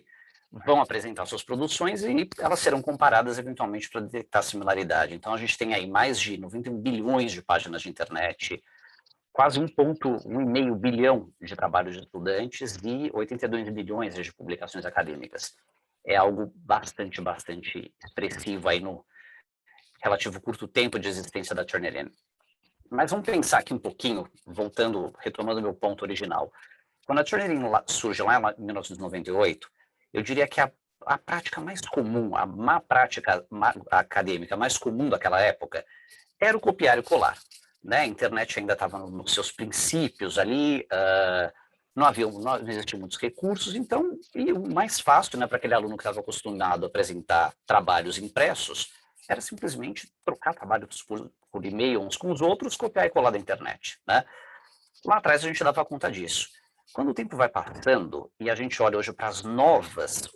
vão apresentar suas produções e elas serão comparadas eventualmente para detectar similaridade. Então a gente tem aí mais de 91 bilhões de páginas de internet, quase 1,5 bilhão de trabalhos de estudantes e 82 bilhões de publicações acadêmicas. É algo bastante expressivo aí no relativo curto tempo de existência da Turnitin. Mas vamos pensar aqui um pouquinho, retomando meu ponto original. Quando a Turnitin surge lá em 1998, eu diria que a prática mais comum, a má prática acadêmica mais comum daquela época era o copiar e colar, né? A internet ainda estava nos seus princípios ali, não existiam muitos recursos, então, e o mais fácil, né, para aquele aluno que estava acostumado a apresentar trabalhos impressos, era simplesmente trocar trabalhos por e-mail uns com os outros, copiar e colar da internet, né? Lá atrás a gente dava conta disso. Quando o tempo vai passando e a gente olha hoje para as novas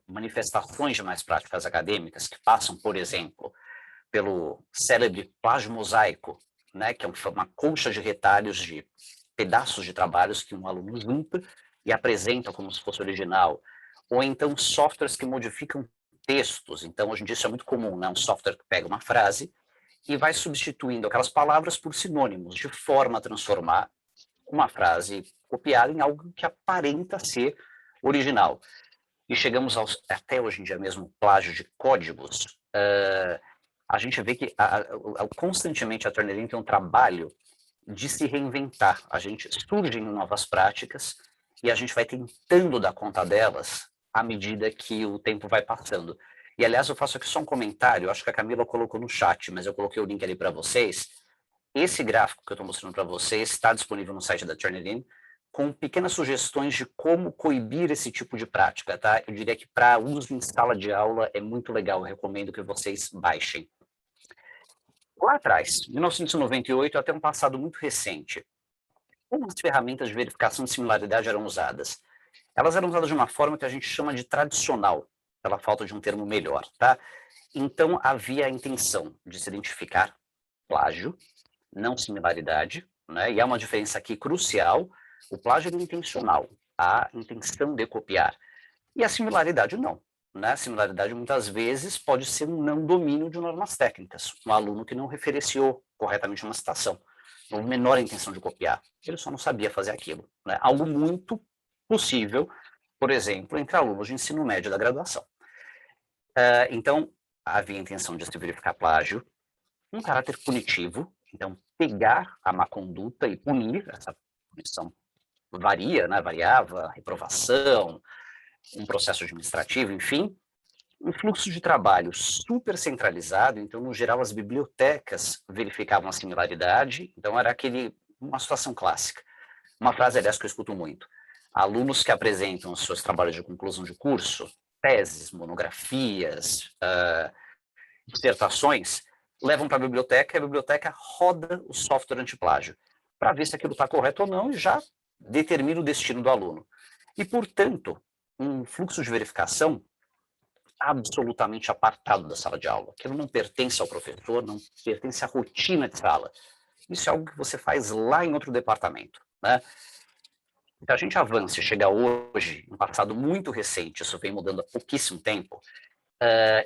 manifestações de mais práticas acadêmicas, que passam, por exemplo, pelo célebre plágio mosaico, né, que é uma concha de retalhos de pedaços de trabalhos que um aluno junta e apresenta como se fosse original, ou então softwares que modificam textos. Então, hoje em dia isso é muito comum, né? Um software que pega uma frase e vai substituindo aquelas palavras por sinônimos, de forma a transformar uma frase copiada em algo que aparenta ser original. E chegamos até hoje em dia mesmo, plágio de códigos. A gente vê que constantemente a Turnitin tem um trabalho de se reinventar. A gente surge em novas práticas e a gente vai tentando dar conta delas à medida que o tempo vai passando. E, aliás, eu faço aqui só um comentário, acho que a Camila colocou no chat, mas eu coloquei o link ali para vocês. Esse gráfico que eu estou mostrando para vocês está disponível no site da Turnitin, com pequenas sugestões de como coibir esse tipo de prática, tá? Eu diria que para uso em sala de aula é muito legal, eu recomendo que vocês baixem. Lá atrás, 1998 até um passado muito recente, como as ferramentas de verificação de similaridade eram usadas? Elas eram usadas de uma forma que a gente chama de tradicional, pela falta de um termo melhor, tá? Então, havia a intenção de se identificar plágio, não similaridade, né? E há uma diferença aqui crucial, o plágio é intencional, a intenção de copiar, e a similaridade não. Né? A similaridade, muitas vezes, pode ser um não domínio de normas técnicas, um aluno que não referenciou corretamente uma citação, uma menor intenção de copiar, ele só não sabia fazer aquilo. Né? Algo muito possível, por exemplo, entre alunos de ensino médio da graduação. Então, havia a intenção de se verificar plágio, um caráter punitivo, então pegar a má conduta e punir, essa punição varia, né? Variava, reprovação, um processo administrativo, enfim, um fluxo de trabalho super centralizado, então, no geral, as bibliotecas verificavam a similaridade, então era uma situação clássica. Uma frase, aliás, que eu escuto muito. Alunos que apresentam os seus trabalhos de conclusão de curso, teses, monografias, dissertações, levam para a biblioteca e a biblioteca roda o software antiplágio para ver se aquilo está correto ou não e já determina o destino do aluno. E, portanto, um fluxo de verificação absolutamente apartado da sala de aula. Aquilo não pertence ao professor, não pertence à rotina de sala. Isso é algo que você faz lá em outro departamento. Né? Se a gente avança e chega hoje, um passado muito recente, isso vem mudando há pouquíssimo tempo,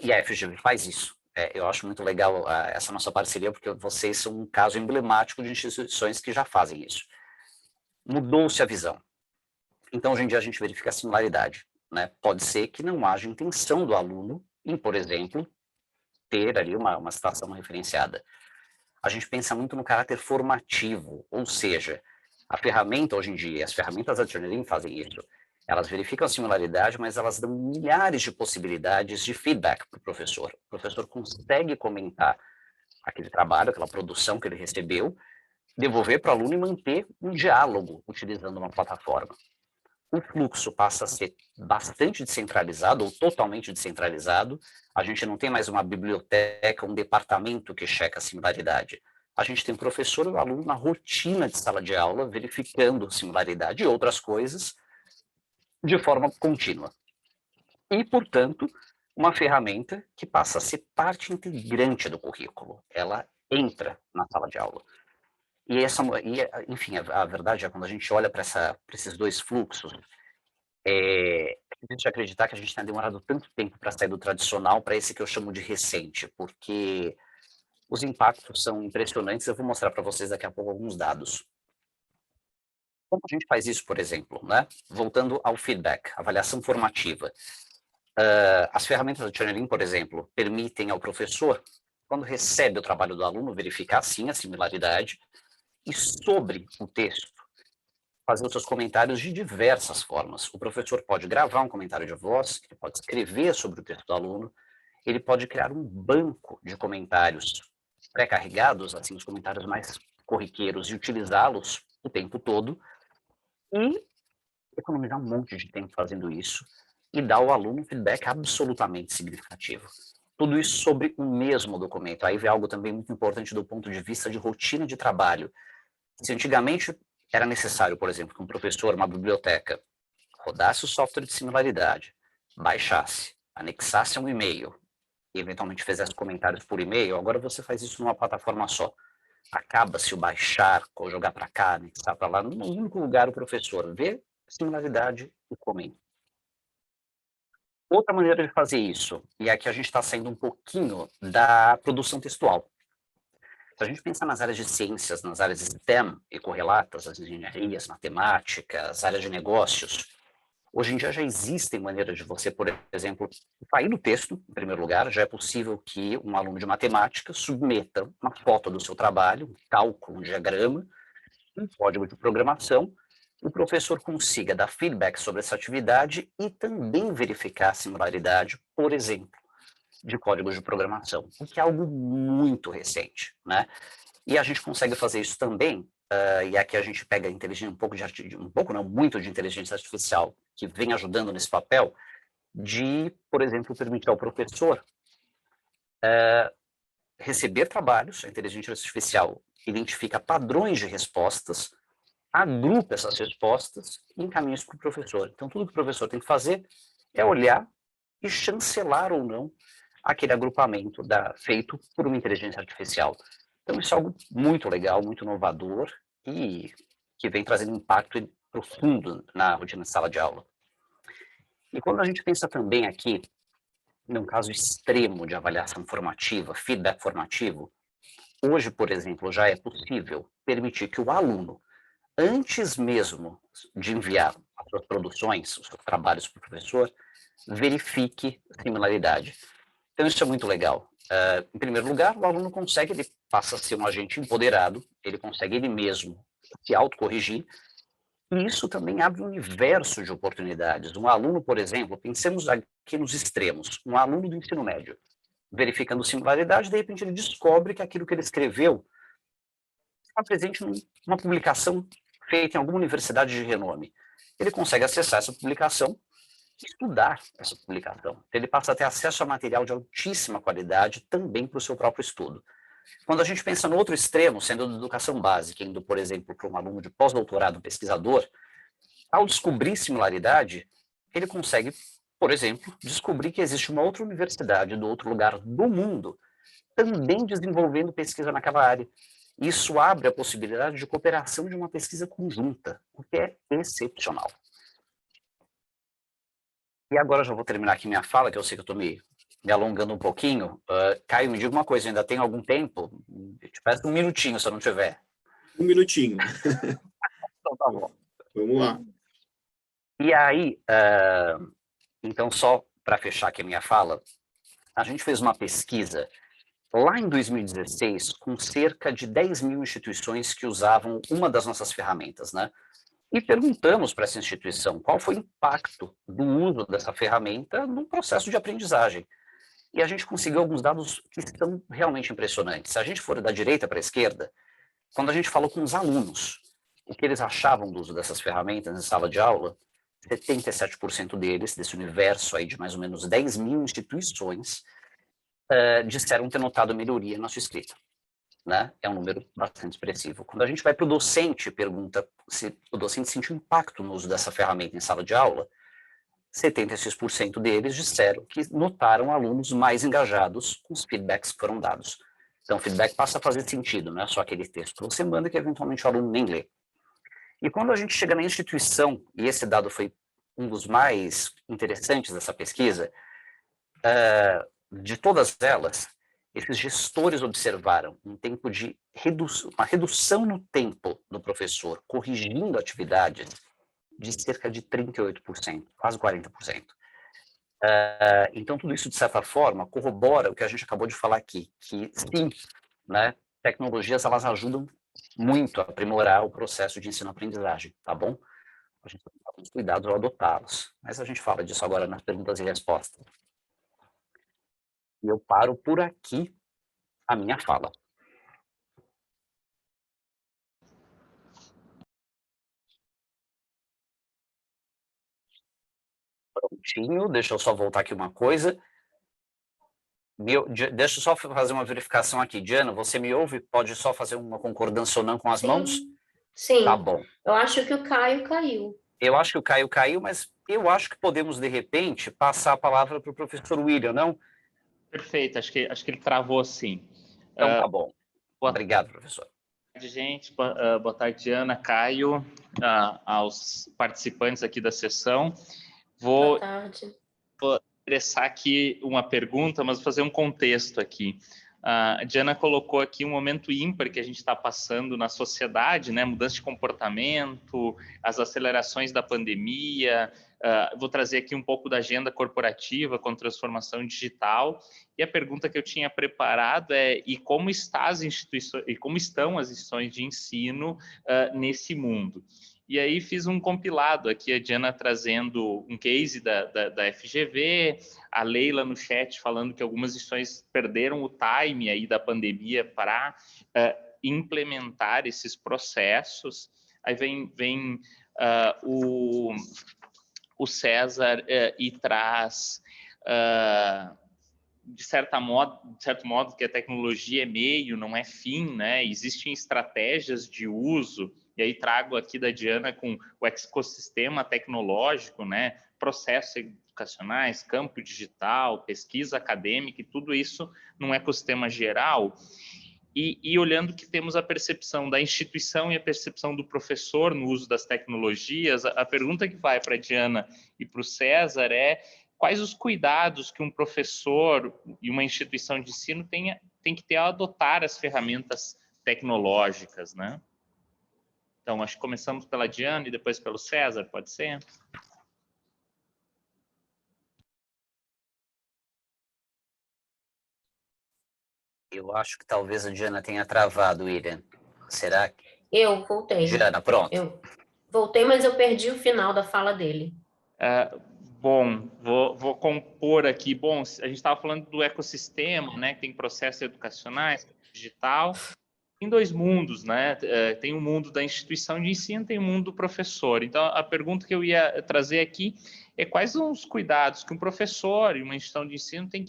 e a FGV faz isso. Eu acho muito legal essa nossa parceria, porque vocês são um caso emblemático de instituições que já fazem isso. Mudou-se a visão. Então, hoje em dia, a gente verifica a similaridade. Né? Pode ser que não haja intenção do aluno em, por exemplo, ter ali uma citação referenciada. A gente pensa muito no caráter formativo, ou seja, a ferramenta hoje em dia, as ferramentas da Turnitin fazem isso. Elas verificam a similaridade, mas elas dão milhares de possibilidades de feedback para o professor. O professor consegue comentar aquele trabalho, aquela produção que ele recebeu, devolver para o aluno e manter um diálogo utilizando uma plataforma. O fluxo passa a ser bastante descentralizado ou totalmente descentralizado. A gente não tem mais uma biblioteca, um departamento que checa a similaridade. A gente tem o professor e o aluno na rotina de sala de aula, verificando similaridade e outras coisas de forma contínua. E, portanto, uma ferramenta que passa a ser parte integrante do currículo. Ela entra na sala de aula. Enfim, a verdade é quando a gente olha para esses dois fluxos, é difícil acreditar que a gente tenha demorado tanto tempo para sair do tradicional para esse que eu chamo de recente, porque os impactos são impressionantes. Eu vou mostrar para vocês daqui a pouco alguns dados. Como a gente faz isso, por exemplo, né? Voltando ao feedback, avaliação formativa. As ferramentas do Turnitin, por exemplo, permitem ao professor, quando recebe o trabalho do aluno, verificar sim a similaridade e sobre o texto, fazer os seus comentários de diversas formas. O professor pode gravar um comentário de voz, ele pode escrever sobre o texto do aluno, ele pode criar um banco de comentários pré-carregados, assim, os comentários mais corriqueiros, e utilizá-los o tempo todo, e economizar um monte de tempo fazendo isso, e dar ao aluno um feedback absolutamente significativo. Tudo isso sobre o mesmo documento. Aí vem algo também muito importante do ponto de vista de rotina de trabalho. Se antigamente era necessário, por exemplo, que um professor, uma biblioteca, rodasse o software de similaridade, baixasse, anexasse um e-mail e eventualmente fizesse comentários por e-mail, agora você faz isso numa plataforma só. Acaba-se o baixar, ou jogar para cá, anexar para lá, num único lugar o professor vê similaridade e comenta. Outra maneira de fazer isso, e aqui a gente está saindo um pouquinho da produção textual. Se a gente pensar nas áreas de ciências, nas áreas STEM e correlatas, as engenharias, matemática, as áreas de negócios, hoje em dia já existem maneiras de você, por exemplo, sair do texto, em primeiro lugar. Já é possível que um aluno de matemática submeta uma foto do seu trabalho, um cálculo, um diagrama, um código de programação, o professor consiga dar feedback sobre essa atividade e também verificar a similaridade, por exemplo, de códigos de programação, o que é algo muito recente, né? E a gente consegue fazer isso também e aqui a gente pega inteligência, muito de inteligência artificial, que vem ajudando nesse papel, de, por exemplo, permitir ao professor receber trabalhos. A inteligência artificial identifica padrões de respostas, agrupa essas respostas e encaminha isso para o professor. Então, tudo que o professor tem que fazer é olhar e chancelar ou não aquele agrupamento feito por uma inteligência artificial. Então, isso é algo muito legal, muito inovador e que vem trazendo impacto profundo na rotina de sala de aula. E quando a gente pensa também aqui, num caso extremo de avaliação formativa, feedback formativo, hoje, por exemplo, já é possível permitir que o aluno, antes mesmo de enviar as suas produções, os seus trabalhos para o professor, verifique similaridade. Então, isso é muito legal. Em primeiro lugar, o aluno consegue, ele passa a ser um agente empoderado, ele consegue ele mesmo se autocorrigir, e isso também abre um universo de oportunidades. Um aluno, por exemplo, pensemos aqui nos extremos, um aluno do ensino médio, verificando similaridade, de repente ele descobre que aquilo que ele escreveu está presente numa publicação feita em alguma universidade de renome. Ele consegue acessar essa publicação e estudar essa publicação. Ele passa a ter acesso a material de altíssima qualidade também para o seu próprio estudo. Quando a gente pensa no outro extremo, sendo da educação básica, indo, por exemplo, para um aluno de pós-doutorado pesquisador, ao descobrir similaridade, ele consegue, por exemplo, descobrir que existe uma outra universidade do outro lugar do mundo também desenvolvendo pesquisa naquela área. Isso abre a possibilidade de cooperação de uma pesquisa conjunta, o que é excepcional. E agora já vou terminar aqui minha fala, que eu sei que eu estou me alongando um pouquinho. Caio, me diga uma coisa, ainda tem algum tempo? Te peço um minutinho, se eu não tiver. Um minutinho. Então tá bom. Vamos lá. E aí, então só para fechar aqui a minha fala, a gente fez uma pesquisa lá em 2016 com cerca de 10 mil instituições que usavam uma das nossas ferramentas, né? E perguntamos para essa instituição qual foi o impacto do uso dessa ferramenta no processo de aprendizagem. E a gente conseguiu alguns dados que são realmente impressionantes. Se a gente for da direita para a esquerda, quando a gente falou com os alunos o que eles achavam do uso dessas ferramentas em sala de aula, 77% deles, desse universo aí de mais ou menos 10 mil instituições, disseram ter notado melhoria na sua escrita. Né? É um número bastante expressivo. Quando a gente vai para o docente, pergunta se o docente sentiu impacto no uso dessa ferramenta em sala de aula, 76% deles disseram que notaram alunos mais engajados com os feedbacks que foram dados. Então, o feedback passa a fazer sentido, não é só aquele texto que você manda que eventualmente o aluno nem lê. E quando a gente chega na instituição, e esse dado foi um dos mais interessantes dessa pesquisa, de todas elas, esses gestores observaram um tempo de uma redução no tempo do professor corrigindo atividades de cerca de 38%, quase 40%. Então, tudo isso, de certa forma, corrobora o que a gente acabou de falar aqui, que sim, né, tecnologias elas ajudam muito a aprimorar o processo de ensino-aprendizagem, tá bom? A gente tem que tomar alguns cuidados ao adotá-los, mas a gente fala disso agora nas perguntas e respostas. E eu paro por aqui a minha fala. Prontinho, deixa eu só voltar aqui uma coisa. Deixa eu só fazer uma verificação aqui. Diana, você me ouve? Pode só fazer uma concordância ou não com as mãos? Sim. Tá bom. Eu acho que o Caio caiu. Eu acho que o Caio caiu, mas eu acho que podemos, de repente, passar a palavra para o professor William, não? Perfeito, acho que ele travou sim. Então tá bom. Obrigado, professor. Boa tarde, gente. Boa tarde, Diana, Caio, aos participantes aqui da sessão. Boa tarde. Vou expressar aqui uma pergunta, mas vou fazer um contexto aqui. A Diana colocou aqui um momento ímpar que a gente está passando na sociedade, né? Mudança de comportamento, as acelerações da pandemia. Vou trazer aqui um pouco da agenda corporativa com transformação digital. E a pergunta que eu tinha preparado é: e como estão as instituições de ensino nesse mundo? E aí fiz um compilado aqui, a Diana trazendo um case da FGV, a Leila no chat falando que algumas instituições perderam o time aí da pandemia para implementar esses processos. Aí vem o César e traz, de certo modo, que a tecnologia é meio, não é fim, né? Existem estratégias de uso, e aí trago aqui da Diana com o ecossistema tecnológico, né? Processos educacionais, campo digital, pesquisa acadêmica, e tudo isso num ecossistema geral. E olhando que temos a percepção da instituição e a percepção do professor no uso das tecnologias, a pergunta que vai para a Diana e para o César é: quais os cuidados que um professor e uma instituição de ensino tem que ter ao adotar as ferramentas tecnológicas, né? Então, acho que começamos pela Diana e depois pelo César, pode ser? Eu acho que talvez a Diana tenha travado, William. Será que... Eu voltei. Diana, pronto. Eu voltei, mas eu perdi o final da fala dele. Bom, vou compor aqui. Bom, a gente estava falando do ecossistema, né? Que tem processos educacionais, digital. Tem dois mundos, né? Tem o mundo da instituição de ensino, tem o mundo do professor. Então, a pergunta que eu ia trazer aqui é: quais são os cuidados que um professor e uma instituição de ensino tem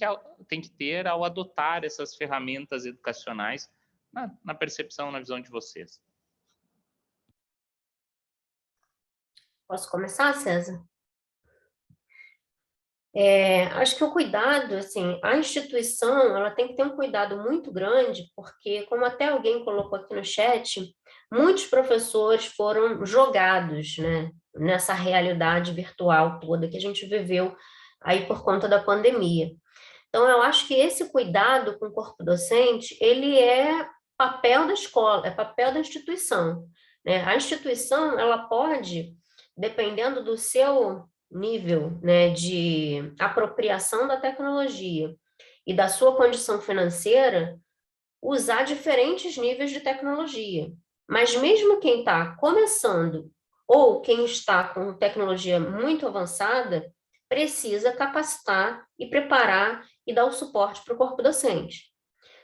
que ter ao adotar essas ferramentas educacionais na percepção, na visão de vocês? Posso começar, César? Acho que o cuidado, assim, a instituição, ela tem que ter um cuidado muito grande, porque, como até alguém colocou aqui no chat, muitos professores foram jogados, né, nessa realidade virtual toda que a gente viveu aí por conta da pandemia. Então, eu acho que esse cuidado com o corpo docente, ele é papel da escola, é papel da instituição, né? A instituição, ela pode, dependendo do seu nível, né, de apropriação da tecnologia e da sua condição financeira, usar diferentes níveis de tecnologia. Mas mesmo quem está começando ou quem está com tecnologia muito avançada, precisa capacitar e preparar e dar o suporte para o corpo docente.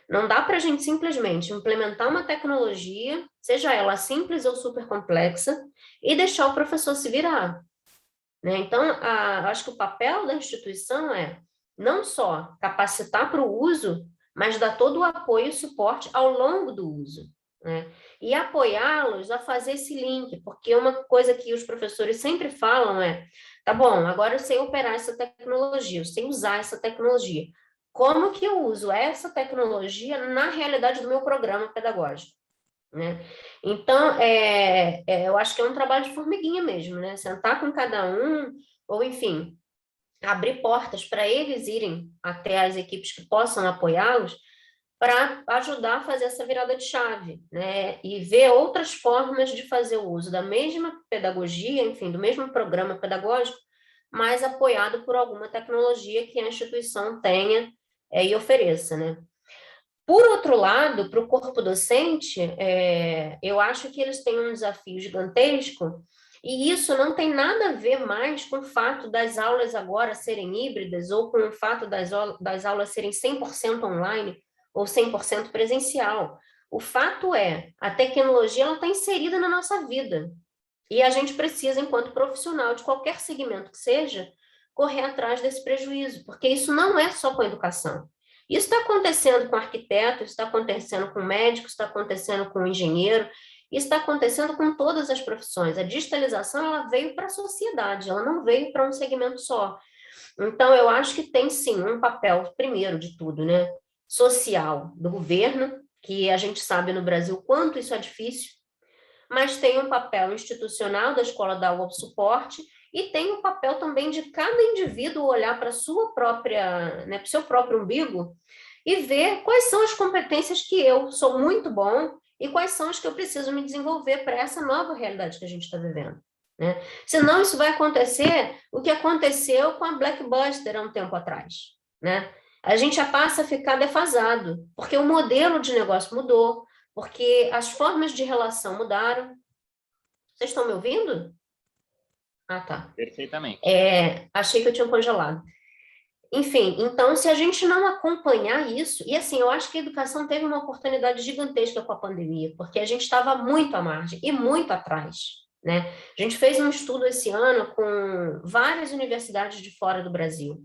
Não dá para a gente simplesmente implementar uma tecnologia, seja ela simples ou super complexa, e deixar o professor se virar, né? Então, acho que o papel da instituição é não só capacitar para o uso, mas dar todo o apoio e suporte ao longo do uso, né? E apoiá-los a fazer esse link, porque uma coisa que os professores sempre falam é: tá bom, agora eu sei operar essa tecnologia, eu sei usar essa tecnologia. Como que eu uso essa tecnologia na realidade do meu programa pedagógico, né? Então, eu acho que é um trabalho de formiguinha mesmo, né? Sentar com cada um, ou enfim, abrir portas para eles irem até as equipes que possam apoiá-los, para ajudar a fazer essa virada de chave, né? E ver outras formas de fazer o uso da mesma pedagogia, enfim, do mesmo programa pedagógico, mas apoiado por alguma tecnologia que a instituição tenha e ofereça, né? Por outro lado, para o corpo docente, eu acho que eles têm um desafio gigantesco, e isso não tem nada a ver mais com o fato das aulas agora serem híbridas, ou com o fato das aulas serem 100% online, ou 100% presencial. O fato é, a tecnologia está inserida na nossa vida, e a gente precisa, enquanto profissional de qualquer segmento que seja, correr atrás desse prejuízo, porque isso não é só com a educação. Isso está acontecendo com arquiteto, isso está acontecendo com médico, isso está acontecendo com engenheiro, isso está acontecendo com todas as profissões. A digitalização, ela veio para a sociedade, ela não veio para um segmento só. Então, eu acho que tem, sim, um papel, primeiro de tudo, né, social do governo, que a gente sabe no Brasil quanto isso é difícil, mas tem um papel institucional da escola dar o suporte, e tem o papel também de cada indivíduo olhar para a sua própria, né, para o seu próprio umbigo e ver quais são as competências que eu sou muito bom e quais são as que eu preciso me desenvolver para essa nova realidade que a gente está vivendo, né? Senão isso vai acontecer o que aconteceu com a Blockbuster há um tempo atrás, né? A gente já passa a ficar defasado, porque o modelo de negócio mudou, porque as formas de relação mudaram. Vocês estão me ouvindo? Ah, tá. Perfeitamente. Achei que eu tinha congelado. Enfim, então, se a gente não acompanhar isso, e assim, eu acho que a educação teve uma oportunidade gigantesca com a pandemia, porque a gente estava muito à margem e muito atrás, né? A gente fez um estudo esse ano com várias universidades de fora do Brasil,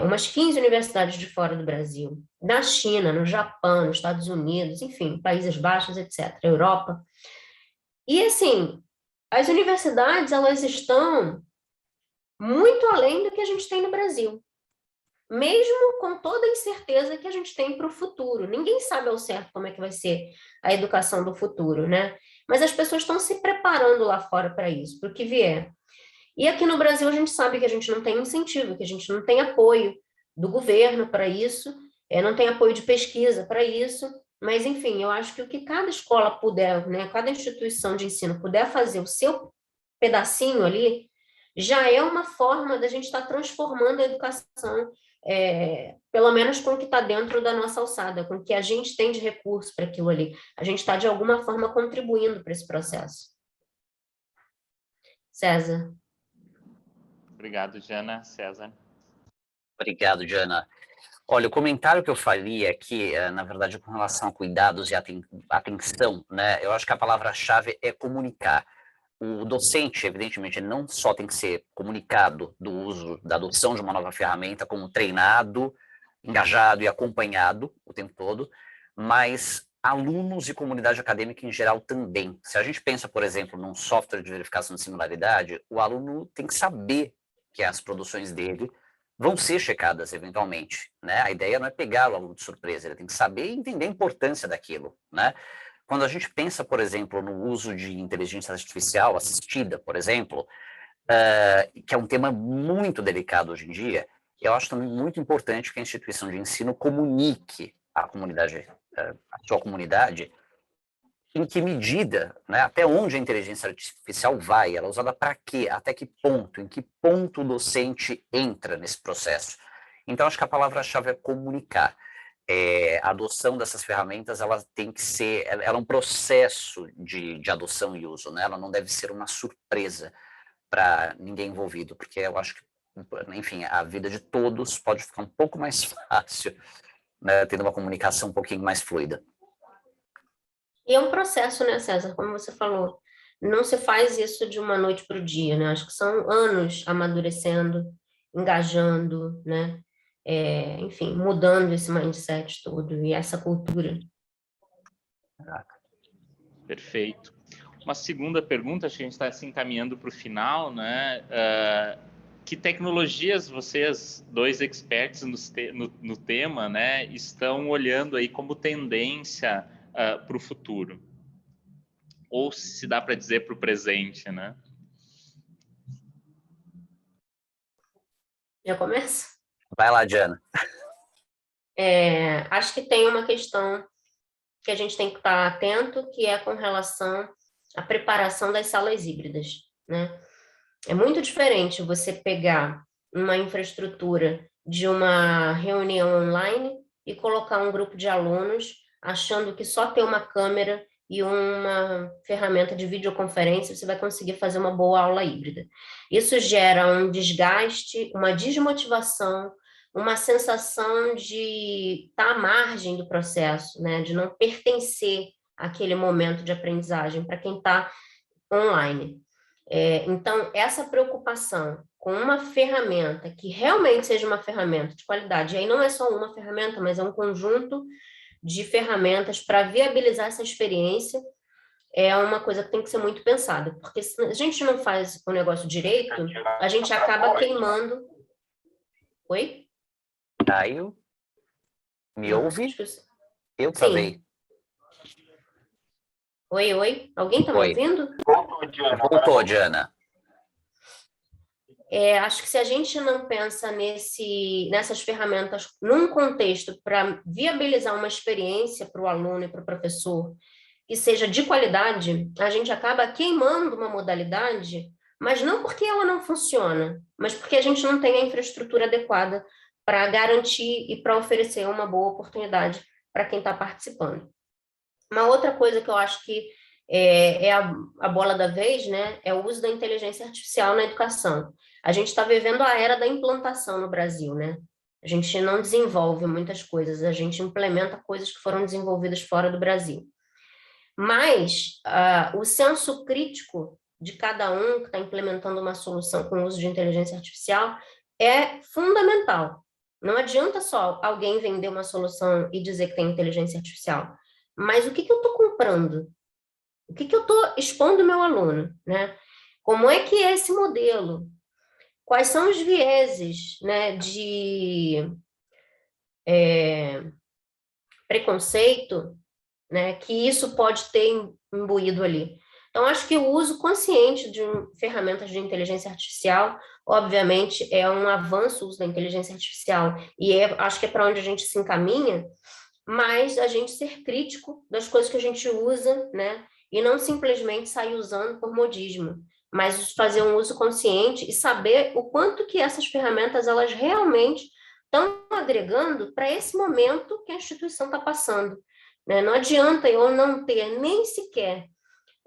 umas 15 universidades de fora do Brasil, na China, no Japão, nos Estados Unidos, enfim, Países Baixos, etc., Europa. E assim, as universidades, elas estão muito além do que a gente tem no Brasil, mesmo com toda a incerteza que a gente tem para o futuro. Ninguém sabe ao certo como é que vai ser a educação do futuro, né? Mas as pessoas estão se preparando lá fora para isso, para o que vier. E aqui no Brasil a gente sabe que a gente não tem incentivo, que a gente não tem apoio do governo para isso, não tem apoio de pesquisa para isso, mas enfim, eu acho que o que cada escola puder, né, cada instituição de ensino puder fazer o seu pedacinho ali, já é uma forma da gente estar transformando a educação, pelo menos com o que está dentro da nossa alçada, com o que a gente tem de recurso para aquilo ali. A gente está, de alguma forma, contribuindo para esse processo. César. Obrigado, Jana. César. Obrigado, Jana. Olha, o comentário que eu faria aqui, na verdade, com relação a cuidados e atenção, né? Eu acho que a palavra-chave é comunicar. O docente, evidentemente, ele não só tem que ser comunicado do uso, da adoção de uma nova ferramenta, como treinado, engajado e acompanhado o tempo todo, mas alunos e comunidade acadêmica em geral também. Se a gente pensa, por exemplo, num software de verificação de similaridade, o aluno tem que saber que as produções dele vão ser checadas eventualmente, né? A ideia não é pegar o aluno de surpresa, ele tem que saber e entender a importância daquilo, né? Quando a gente pensa, por exemplo, no uso de inteligência artificial assistida, por exemplo, que é um tema muito delicado hoje em dia, eu acho também muito importante que a instituição de ensino comunique à comunidade, à sua comunidade, em que medida, né, até onde a inteligência artificial vai, ela é usada para quê, até que ponto, em que ponto o docente entra nesse processo. Então, acho que a palavra-chave é comunicar. A adoção dessas ferramentas, ela tem que ser, ela é um processo de adoção e uso, né? Ela não deve ser uma surpresa para ninguém envolvido, porque eu acho que, enfim, a vida de todos pode ficar um pouco mais fácil, né, tendo uma comunicação um pouquinho mais fluida. E é um processo, né, César? Como você falou, não se faz isso de uma noite para o dia, né? Acho que são anos amadurecendo, engajando, né? Enfim, mudando esse mindset todo e essa cultura. Perfeito. Uma segunda pergunta, acho que a gente está se encaminhando para o final, né? Que tecnologias vocês, dois experts no tema, né, estão olhando aí como tendência para o futuro? Ou se dá para dizer para o presente, né? Já começa? Vai lá, Diana. Acho que tem uma questão que a gente tem que estar atento, que é com relação à preparação das salas híbridas, né? É muito diferente você pegar uma infraestrutura de uma reunião online e colocar um grupo de alunos achando que só ter uma câmera e uma ferramenta de videoconferência você vai conseguir fazer uma boa aula híbrida. Isso gera um desgaste, uma desmotivação, uma sensação de estar à margem do processo, né? De não pertencer àquele momento de aprendizagem para quem está online. Então, essa preocupação com uma ferramenta que realmente seja uma ferramenta de qualidade, e aí não é só uma ferramenta, mas é um conjunto de ferramentas para viabilizar essa experiência, é uma coisa que tem que ser muito pensada, porque se a gente não faz o negócio direito, a gente acaba queimando... Oi? Caio? Me ouve? Eu travei. Sim. Oi? Alguém está me ouvindo? Voltou, Diana. Acho que se a gente não pensa nessas ferramentas num contexto para viabilizar uma experiência para o aluno e para o professor que seja de qualidade, a gente acaba queimando uma modalidade, mas não porque ela não funciona, mas porque a gente não tem a infraestrutura adequada para garantir e para oferecer uma boa oportunidade para quem está participando. Uma outra coisa que eu acho que é a bola da vez, né? É o uso da inteligência artificial na educação. A gente está vivendo a era da implantação no Brasil, né? A gente não desenvolve muitas coisas, a gente implementa coisas que foram desenvolvidas fora do Brasil. Mas o senso crítico de cada um que está implementando uma solução com o uso de inteligência artificial é fundamental. Não adianta só alguém vender uma solução e dizer que tem inteligência artificial. Mas o que eu estou comprando? O que eu estou expondo ao meu aluno, né? Como é que é esse modelo? Quais são os vieses, né, de preconceito, né, que isso pode ter imbuído ali? Então, acho que o uso consciente de ferramentas de inteligência artificial, obviamente, é um avanço o uso da inteligência artificial, e acho que é para onde a gente se encaminha, mas a gente ser crítico das coisas que a gente usa, né? E não simplesmente sair usando por modismo, mas fazer um uso consciente e saber o quanto que essas ferramentas elas realmente estão agregando para esse momento que a instituição está passando, né? Não adianta eu não ter nem sequer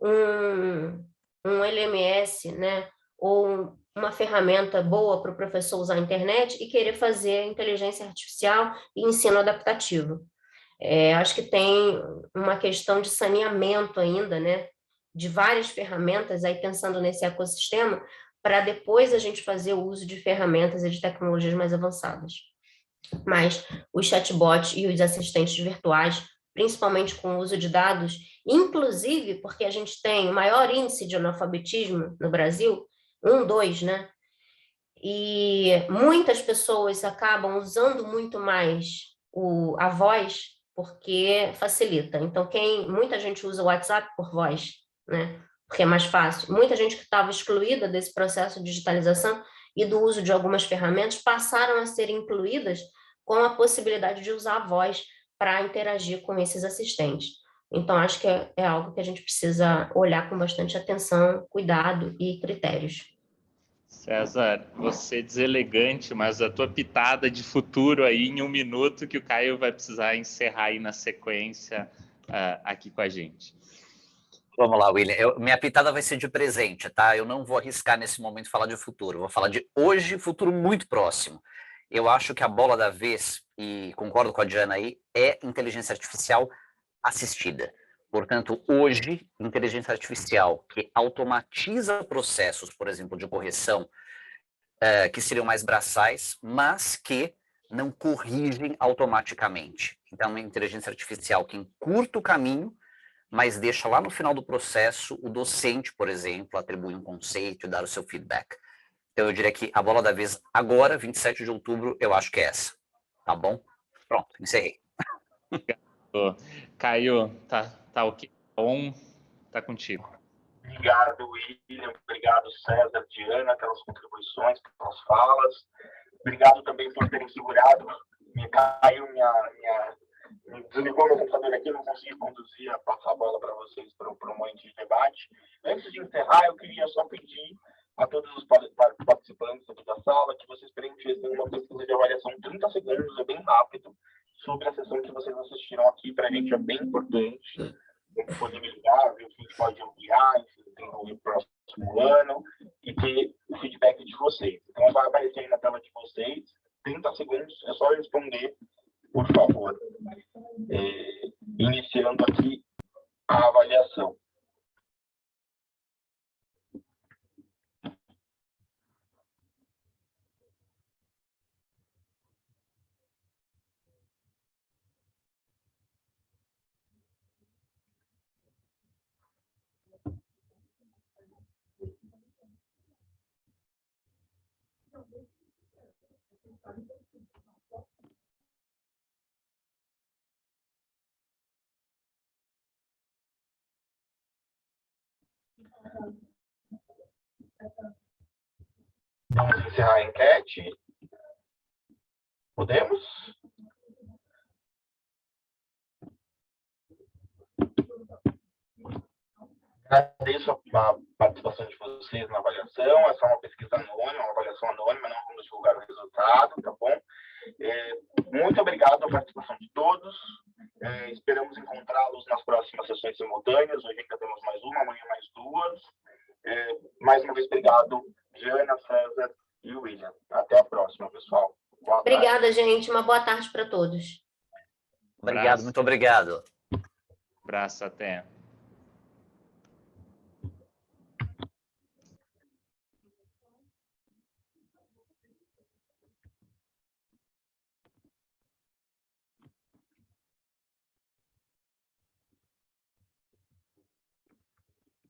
um LMS, né? Ou uma ferramenta boa para o professor usar a internet e querer fazer inteligência artificial e ensino adaptativo. Acho que tem uma questão de saneamento ainda, né? De várias ferramentas, aí pensando nesse ecossistema, para depois a gente fazer o uso de ferramentas e de tecnologias mais avançadas. Mas os chatbots e os assistentes virtuais, principalmente com o uso de dados, inclusive porque a gente tem o maior índice de analfabetismo no Brasil, 2, né? E muitas pessoas acabam usando muito mais a voz porque facilita. Então, muita gente usa o WhatsApp por voz, né? Porque é mais fácil. Muita gente que estava excluída desse processo de digitalização e do uso de algumas ferramentas passaram a ser incluídas com a possibilidade de usar a voz para interagir com esses assistentes. Então, acho que é algo que a gente precisa olhar com bastante atenção, cuidado e critérios. César, você deselegante, mas a tua pitada de futuro aí em 1 minuto que o Caio vai precisar encerrar aí na sequência aqui com a gente. Vamos lá, William. Minha pitada vai ser de presente, tá? Eu não vou arriscar nesse momento falar de futuro. Vou falar de hoje e futuro muito próximo. Eu acho que a bola da vez, e concordo com a Diana aí, é inteligência artificial assistida. Portanto, hoje, inteligência artificial que automatiza processos, por exemplo, de correção, que seriam mais braçais, mas que não corrigem automaticamente. Então, uma inteligência artificial que encurta o caminho, mas deixa lá no final do processo o docente, por exemplo, atribuir um conceito e dar o seu feedback. Então, eu diria que a bola da vez agora, 27 de outubro, eu acho que é essa. Tá bom? Pronto, encerrei. Caio, tá ok? Bom, tá contigo. Obrigado, William. Obrigado, César, Diana, pelas contribuições, pelas falas. Obrigado também por terem segurado. Desligou meu computador aqui, não consegui conduzir, passar a bola para vocês para um momento de debate. Antes de encerrar, eu queria só pedir a todos os participantes aqui da sala que vocês preenchessem uma pesquisa de avaliação 30 segundos, é bem rápido, sobre a sessão que vocês assistiram aqui. Para a gente é bem importante disponibilizar, ver o que a gente pode ampliar, desenvolver o próximo ano e ter o feedback de vocês. Então, vai aparecer aí na tela de vocês, 30 segundos, é só responder, por favor. Iniciando aqui a avaliação. Vamos encerrar a enquete. Podemos? Agradeço a participação de vocês na avaliação. Essa é uma pesquisa anônima, uma avaliação anônima, não vamos divulgar o resultado, tá bom? Muito obrigado a participação de todos. Esperamos encontrá-los nas próximas sessões simultâneas. Hoje ainda temos mais uma, amanhã mais duas. Mais uma vez, obrigado, Jana, César e William. Até a próxima, pessoal. Obrigada, gente. Uma boa tarde para todos. Obrigado, muito obrigado. Abraço, até.